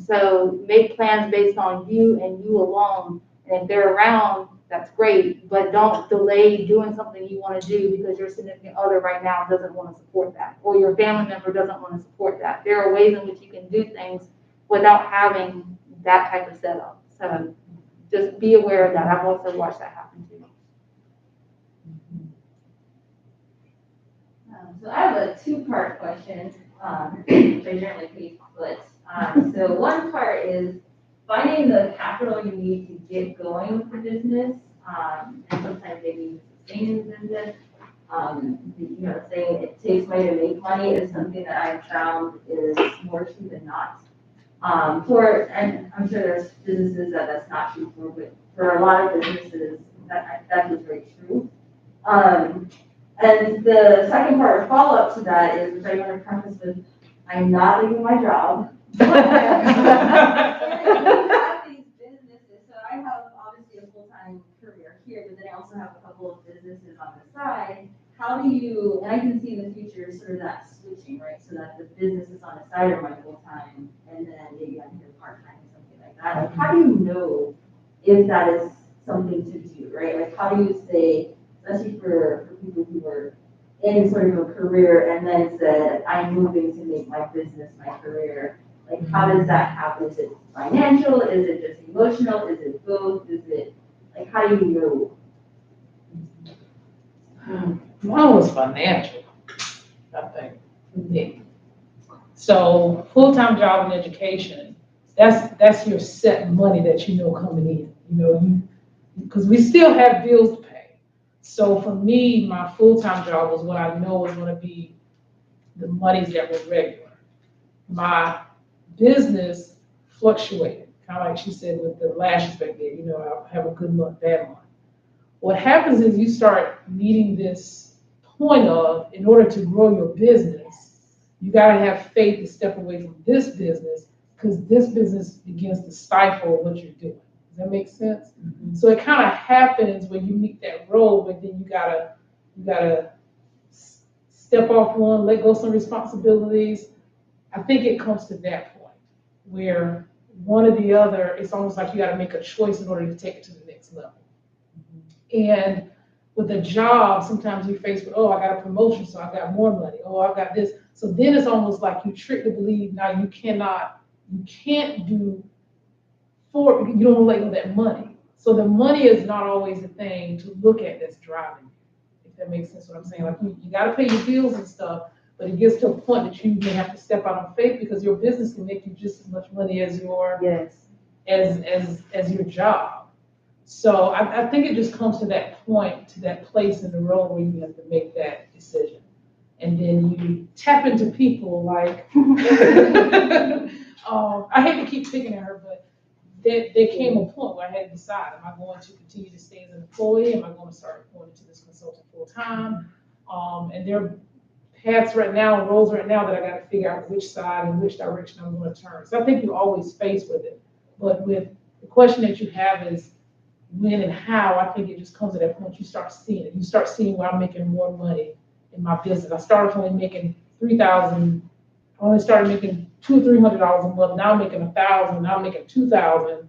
So make plans based on you and you alone. And if they're around, that's great, but don't delay doing something you want to do because your significant other right now doesn't want to support that, or your family member doesn't want to support that. There are ways in which you can do things without having that type of setup. So just be aware of that. I've also watched that happen too. So I have a two-part question, which I generally hate split. So one part is finding the capital you need to get going with the business, and sometimes they need to sustain the business. Saying it takes money to make money is something that I've found is more true than not. And I'm sure there's businesses that's not true for, but for a lot of businesses, that is very true. And the second part of follow-up to that is, which I want to preface with, I'm not leaving my job. But have these businesses, so I have obviously a full-time career here, but then I also have a couple of businesses on the side. How do you, and I can see in the future sort of that switching, right? So that the business is on the side of my full-time, and then maybe I'm here part-time or something like that. Like, how do you know if that is something to do, right? Like, how do you say, especially for people who are in sort of a career and then said, I'm moving to make my business my career. Like, how does that happen? Is it financial? Is it just emotional? Is it both? Is it, like, how do you know? Mine was financial, I think, for me. So full-time job in education, that's your set money that you know coming in, because we still have bills to pay. So for me, my full-time job was what I know was going to be the monies that were regular. My business fluctuated, kind of like she said with the lashes back there. I have a good month, bad month. What happens is you start needing this point of, in order to grow your business, you got to have faith to step away from this business because this business begins to stifle what you're doing. Does that make sense? Mm-hmm. So it kind of happens when you meet that road, but then you gotta step off one, let go some responsibilities. I think it comes to that point where one or the other, it's almost like you got to make a choice in order to take it to the next level. Mm-hmm. And with a job, sometimes you're faced with, I got a promotion, so I got more money. I got this. So then it's almost like you tricked to believe now you can't do you don't let go of that money. So the money is not always the thing to look at that's driving you, if that makes sense what I'm saying. Like you got to pay your bills and stuff, but it gets to a point that you may have to step out on faith because your business can make you just as much money as as your job. So I think it just comes to that point, to that place in the road where you have to make that decision. And then you tap into people like, I hate to keep picking at her, but there came a point where I had to decide, am I going to continue to stay as an employee? Am I going to start going into this consulting full time? And there are paths right now, roles right now that I got to figure out which side and which direction I'm going to turn. So I think you're always faced with it. But with the question that you have is when and how, I think it just comes to that point you start seeing it. You start seeing where I'm making more money in my business. I started only making $3,000. I only started making $200 or $300 a month. Now I'm making $1,000. Now I'm making $2,000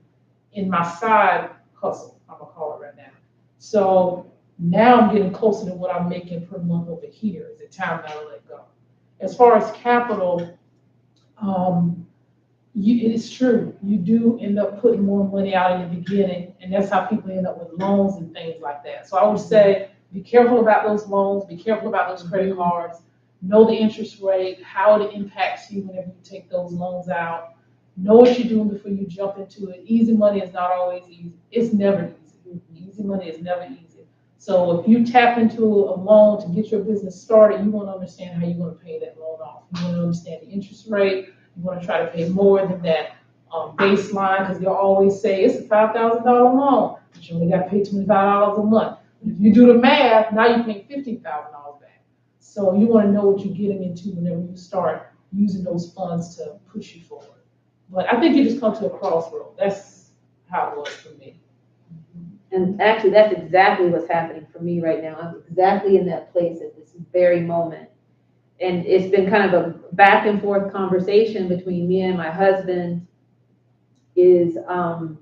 in my side hustle. I'm gonna call it right now. So now I'm getting closer to what I'm making per month over here. Is it time now to let go? As far as capital, It's true. You do end up putting more money out in the beginning, and that's how people end up with loans and things like that. So I would say, be careful about those loans, be careful about those credit cards, know the interest rate, how it impacts you whenever you take those loans out. Know what you're doing before you jump into it. Easy money is not always easy. It's never easy. Easy money is never easy. So if you tap into a loan to get your business started, you want to understand how you're going to pay that loan off. You want to understand the interest rate. You want to try to pay more than that baseline, because they'll always say it's a $5,000 loan, but you only got to pay $25 a month. If you do the math, now you're paying $15,000 back. So you want to know what you're getting into whenever you start using those funds to push you forward. But I think you just come to a crossroad. That's how it was for me. And actually, that's exactly what's happening for me right now. I'm exactly in that place at this very moment. And it's been kind of a back and forth conversation between me and my husband is, I'm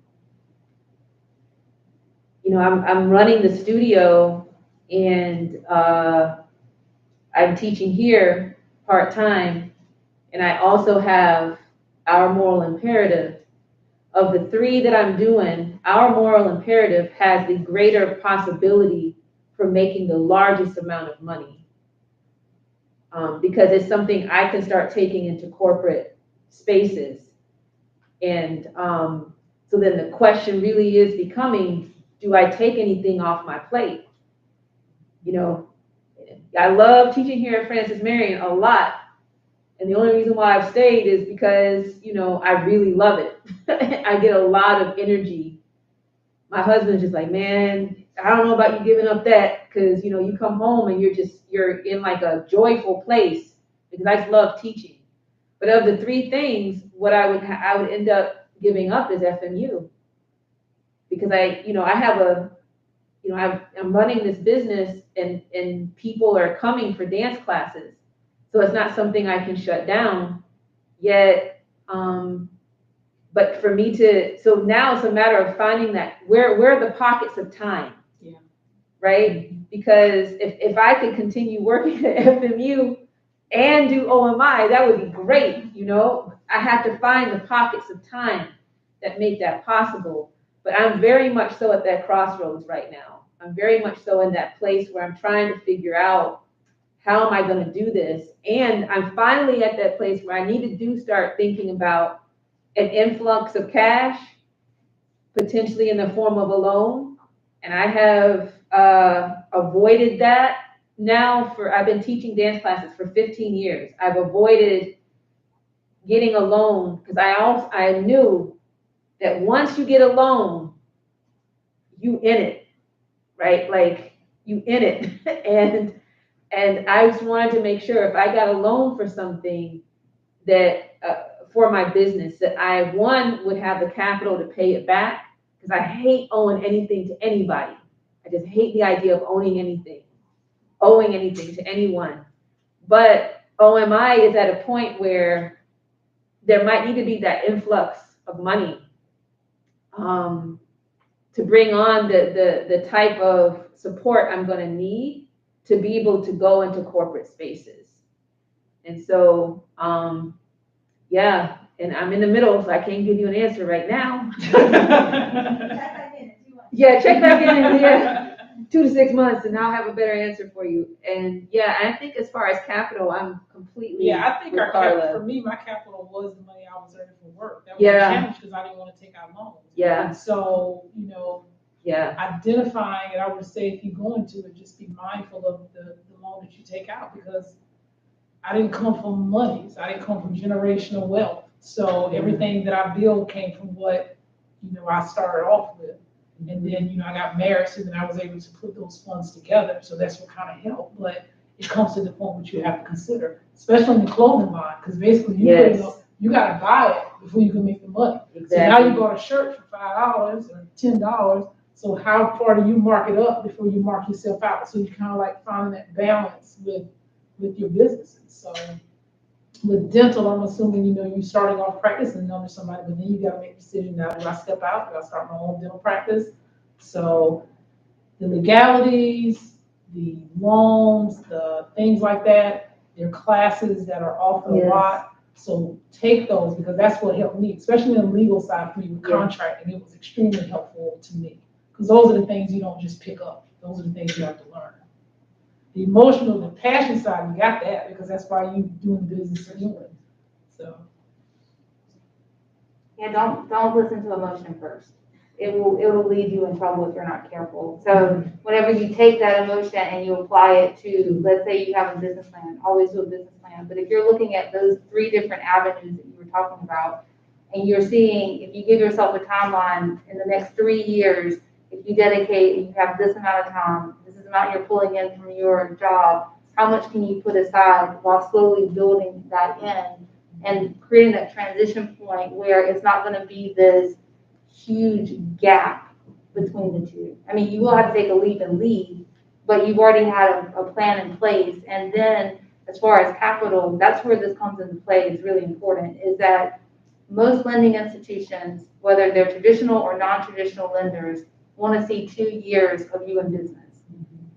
running the studio, and I'm teaching here part-time, and I also have our moral imperative. Of the three that I'm doing, our moral imperative has the greater possibility for making the largest amount of money. Because it's something I can start taking into corporate spaces. And so then the question really is becoming, do I take anything off my plate? I love teaching here at Francis Marion a lot. And the only reason why I've stayed is because, I really love it. I get a lot of energy. My husband's just like, man, I don't know about you giving up that, because, you come home and you're in like a joyful place, because I just love teaching. But of the three things, what I would end up giving up is FMU, because I'm running this business, and people are coming for dance classes. So it's not something I can shut down yet. But for me so now it's a matter of finding that where are the pockets of time? Yeah. Right? Because if I could continue working at FMU and do OMI, that would be great. I have to find the pockets of time that make that possible. But I'm very much so at that crossroads right now. I'm very much so in that place where I'm trying to figure out, how am I going to do this? And I'm finally at that place where I need to start thinking about an influx of cash, potentially in the form of a loan. And I have avoided that now I've been teaching dance classes for 15 years. I've avoided getting a loan, because I knew that once you get a loan, you in it, right? Like, you in it. And I just wanted to make sure if I got a loan for something that, for my business, that I, one, would have the capital to pay it back, because I hate owing anything to anybody. I just hate the idea of owing anything to anyone. But OMI is at a point where there might need to be that influx of money to bring on the type of support I'm going to need to be able to go into corporate spaces. And so, and I'm in the middle, so I can't give you an answer right now. Check back in 2 to 6 months, and I'll have a better answer for you. And I think as far as capital, I'm completely I think with Carla. for me, my capital was the money I was earning from work. That was a challenge, because I didn't want to take out loans. And so, identifying it, I would say, if you go into it, just be mindful of the loan that you take out, because I didn't come from money. So I didn't come from generational wealth. So everything that I built came from what, I started off with. And then, I got married, so then I was able to put those funds together. So that's what kind of helped. But it comes to the point which you have to consider, especially in the clothing line, because basically you got to buy it before you can make the money. Exactly. So now you bought a shirt for $5 or $10. So how far do you mark it up before you mark yourself out? So you kind of like finding that balance with your businesses. So with dental, I'm assuming, you're starting off practicing under somebody, but then you got to make a decision. Now, do I step out? Do I start my own dental practice? So the legalities, the loans, the things like that, there are classes that are offered a lot. So take those, because that's what helped me, especially on the legal side for me with Yeah. contracting. It was extremely helpful to me. Because those are the things you don't just pick up. Those are the things you have to learn. The emotional, the passion side, you got that, because that's why you doing the business you're doing. So. Yeah, don't listen to emotion first. It will lead you in trouble if you're not careful. So whenever you take that emotion and you apply it to, let's say you have a business plan, always do a business plan. But if you're looking at those 3 different avenues that you were talking about, and you're seeing, if you give yourself a timeline in the next 3 years, if you dedicate, and you have this amount of time, this is the amount you're pulling in from your job, how much can you put aside while slowly building that in and creating that transition point where it's not going to be this huge gap between the two. I mean, you will have to take a leap and leave, but you've already had a plan in place. And then as far as capital, that's where this comes into play, is really important, is that most lending institutions, whether they're traditional or non-traditional lenders, want to see 2 years of you in business.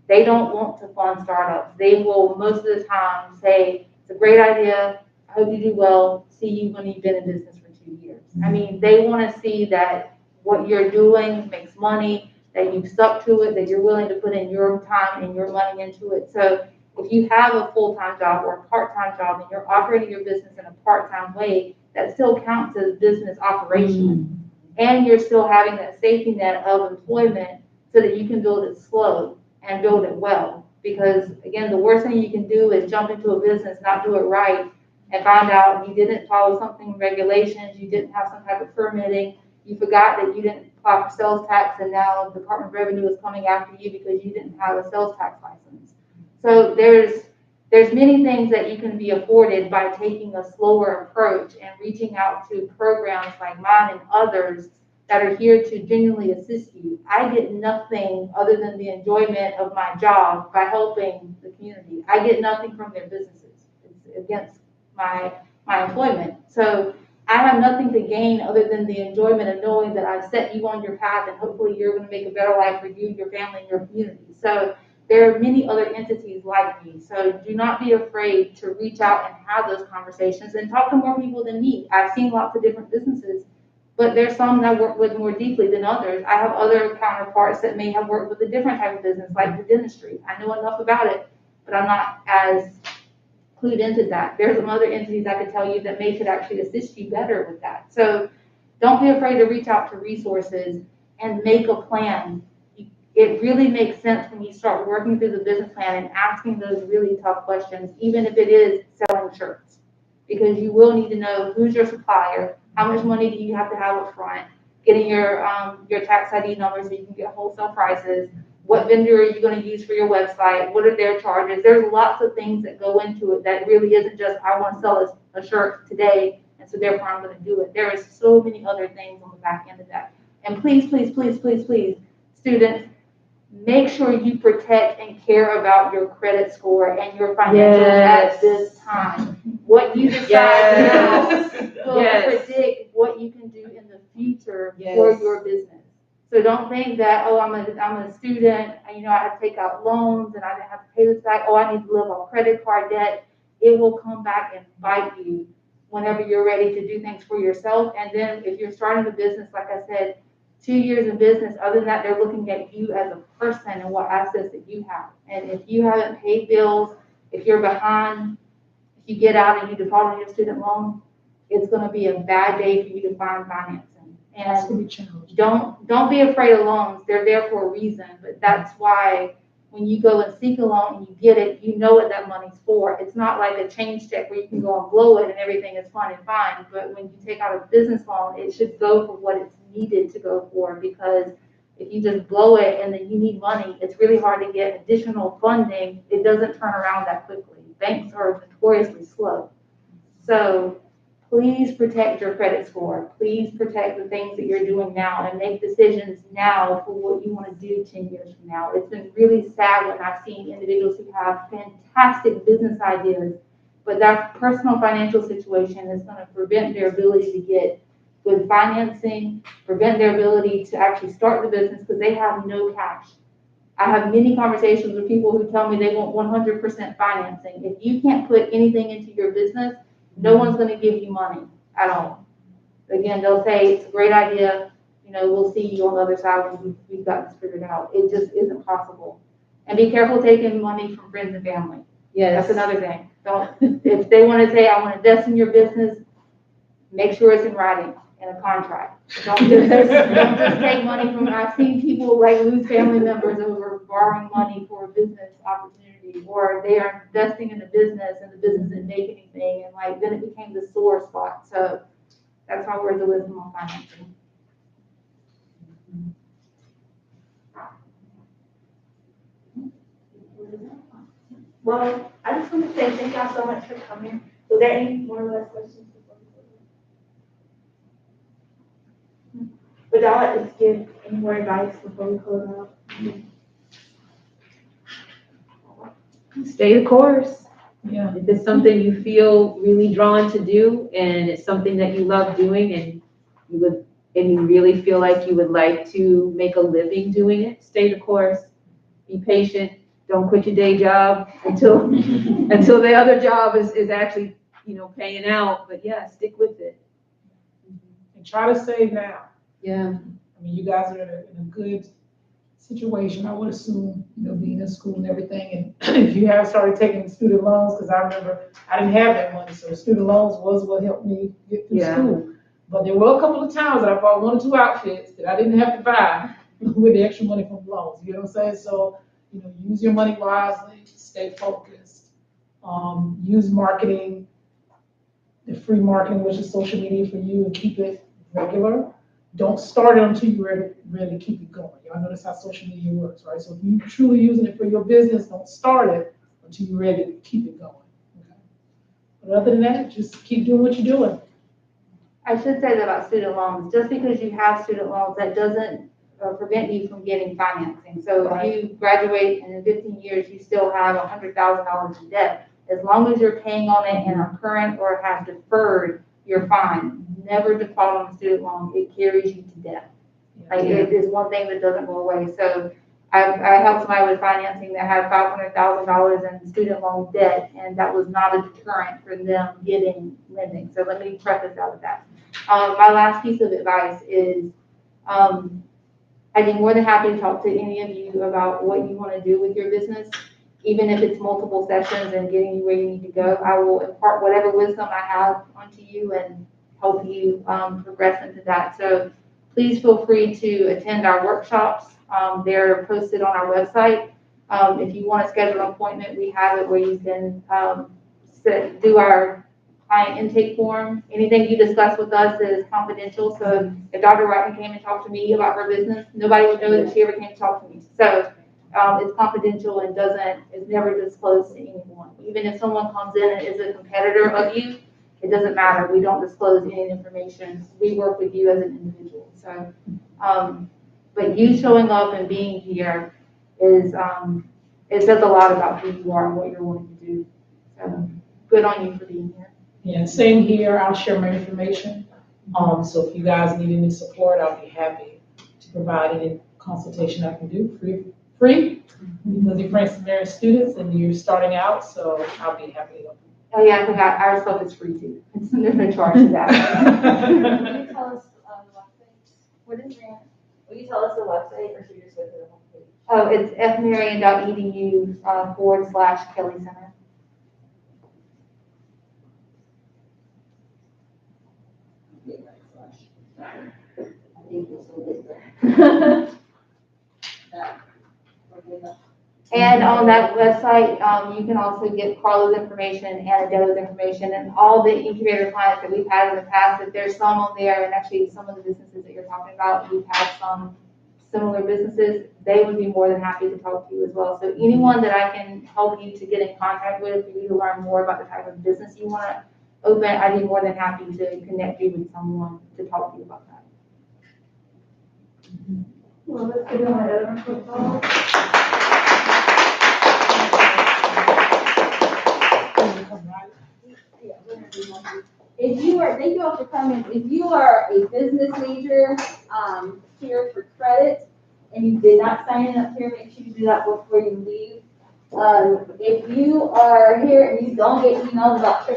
They don't want to fund startups. They will most of the time say, it's a great idea, I hope you do well, see you when you've been in business for 2 years. I mean, they want to see that what you're doing makes money, that you've stuck to it, that you're willing to put in your time and your money into it. So if you have a full-time job or a part-time job and you're operating your business in a part-time way, that still counts as business operation. And you're still having that safety net of employment so that you can build it slow and build it well. Because again, the worst thing you can do is jump into a business, not do it right, and find out you didn't follow something regulations, you didn't have some type of permitting, you forgot that you didn't apply for sales tax, and now the Department of Revenue is coming after you because you didn't have a sales tax license. So there's many things that you can be afforded by taking a slower approach and reaching out to programs like mine and others that are here to genuinely assist you. I get nothing other than the enjoyment of my job by helping the community. I get nothing from their businesses. It's against my employment. So I have nothing to gain other than the enjoyment of knowing that I've set you on your path and hopefully you're going to make a better life for you, your family, and your community. So there are many other entities like me. So do not be afraid to reach out and have those conversations and talk to more people than me. I've seen lots of different businesses, but there's some that I work with more deeply than others. I have other counterparts that may have worked with a different type of business, like the dentistry. I know enough about it, but I'm not as clued into that. There's some other entities I could tell you that could actually assist you better with that. So don't be afraid to reach out to resources and make a plan. It really makes sense when you start working through the business plan and asking those really tough questions, even if it is selling shirts, because you will need to know who's your supplier, how much money do you have to have up front, getting your tax ID number so you can get wholesale prices, what vendor are you going to use for your website, what are their charges. There's lots of things that go into it that really isn't just, I want to sell a shirt today, and so therefore I'm going to do it. There are so many other things on the back end of that. And please, please, please, please, please, students, make sure you protect and care about your credit score and your financials at this time. What you decide now will predict what you can do in the future for your business. So don't think that, oh, I'm a student, and, I have to take out loans and I have to pay this back. Oh, I need to live on credit card debt. It will come back and bite you whenever you're ready to do things for yourself. And then if you're starting a business, like I said, 2 years in business, other than that, they're looking at you as a person and what assets that you have. And if you haven't paid bills, if you're behind, if you get out and you default on your student loan, it's going to be a bad day for you to find financing. That's And gonna be challenging. don't be afraid of loans. They're there for a reason. But that's why when you go and seek a loan and you get it, you know what that money's for. It's not like a change check where you can go and blow it and everything is fine and fine. But when you take out a business loan, it should go for what it's needed to go for, because if you just blow it and then you need money, it's really hard to get additional funding. It doesn't turn around that quickly. Banks are notoriously slow. So please protect your credit score. Please protect the things that you're doing now and make decisions now for what you want to do 10 years from now. It's been really sad when I've seen individuals who have fantastic business ideas, but their personal financial situation is going to prevent their ability to get good financing, prevent their ability to actually start the business because they have no cash. I have many conversations with people who tell me they want 100% financing. If you can't put anything into your business, No one's gonna give you money at all. Again, they'll say, it's a great idea, we'll see you on the other side when we've got this figured out. It just isn't possible. And be careful taking money from friends and family. Yes. That's another thing. If they wanna say, I wanna invest in your business, make sure it's in writing, in a contract. Don't just take money from, I've seen people lose family members over borrowing money for a business opportunity, or they are investing in a business and the business didn't make anything, and then it became the sore spot. So that's my words of wisdom on financing. Well, I just want to say thank y'all so much for coming. Was there any more or less questions before we close? Would y'all like to give any more advice before we close out? Stay the course. Yeah. If it's something you feel really drawn to do and it's something that you love doing and you really feel like you would like to make a living doing it, stay the course. Be patient. Don't quit your day job until the other job is actually, paying out. But yeah, stick with it. And try to save now. Yeah. I mean, you guys are in a good situation, I would assume, being in school and everything. And if you have started taking student loans, because I remember I didn't have that money, so student loans was what helped me get through school. But there were a couple of times that I bought 1 or 2 outfits that I didn't have to buy with the extra money from loans. You know what I'm saying? So, use your money wisely, stay focused, use marketing, the free marketing, which is social media for you, and keep it regular. Don't start it until you're ready to keep it going. Y'all know that's how social media works, right? So if you're truly using it for your business, don't start it until you're ready to keep it going. Okay? But other than that, just keep doing what you're doing. I should say that about student loans. Just because you have student loans, that doesn't prevent you from getting financing. So if you graduate and in 15 years you still have $100,000 in debt, as long as you're paying on it and are current or have deferred, you're fine. Never default on a student loan. It carries you to death. It is one thing that doesn't go away. So I helped somebody with financing that had $500,000 in student loan debt, and that was not a deterrent for them getting lending. So let me preface that with that. My last piece of advice is, I'd be more than happy to talk to any of you about what you want to do with your business, even if it's multiple sessions and getting you where you need to go. I will impart whatever wisdom I have onto you and help you progress into that. So please feel free to attend our workshops. They're posted on our website. If you want to schedule an appointment, we have it where you can do our client intake form. Anything you discuss with us is confidential. So if Dr. Whiteman came and talked to me about her business, nobody would know that she ever came to talk to me. So it's confidential and is never disclosed to anyone. Even if someone comes in and is a competitor of you, it doesn't matter. We don't disclose any information. We work with you as an individual. So, but you showing up and being here it says a lot about who you are and what you're willing to do. So good on you for being here. Yeah, same here. I'll share my information. So if you guys need any support, I'll be happy to provide any consultation I can do free. Because you're Francis Mary students and you're starting out, so I'll be happy to help you. Oh yeah, I forgot. Our stuff is free too. There's no charge to that. Can you tell us the website? What is that? Will you tell us the website, or should we just go to the homepage? Oh, it's fmarion.edu /Kelly Center. And on that website, you can also get Carla's information and Adalia's information and all the incubator clients that we've had in the past. If there's some on there, and actually some of the businesses that you're talking about, we've had some similar businesses, they would be more than happy to talk to you as well. So anyone that I can help you to get in contact with, for you to learn more about the type of business you want to open, I'd be more than happy to connect you with someone to talk to you about that. Well, let's give them another football. Thank you all for coming. If you are a business major here for credit and you did not sign up here, make sure you do that before you leave. If you are here and you don't get emails about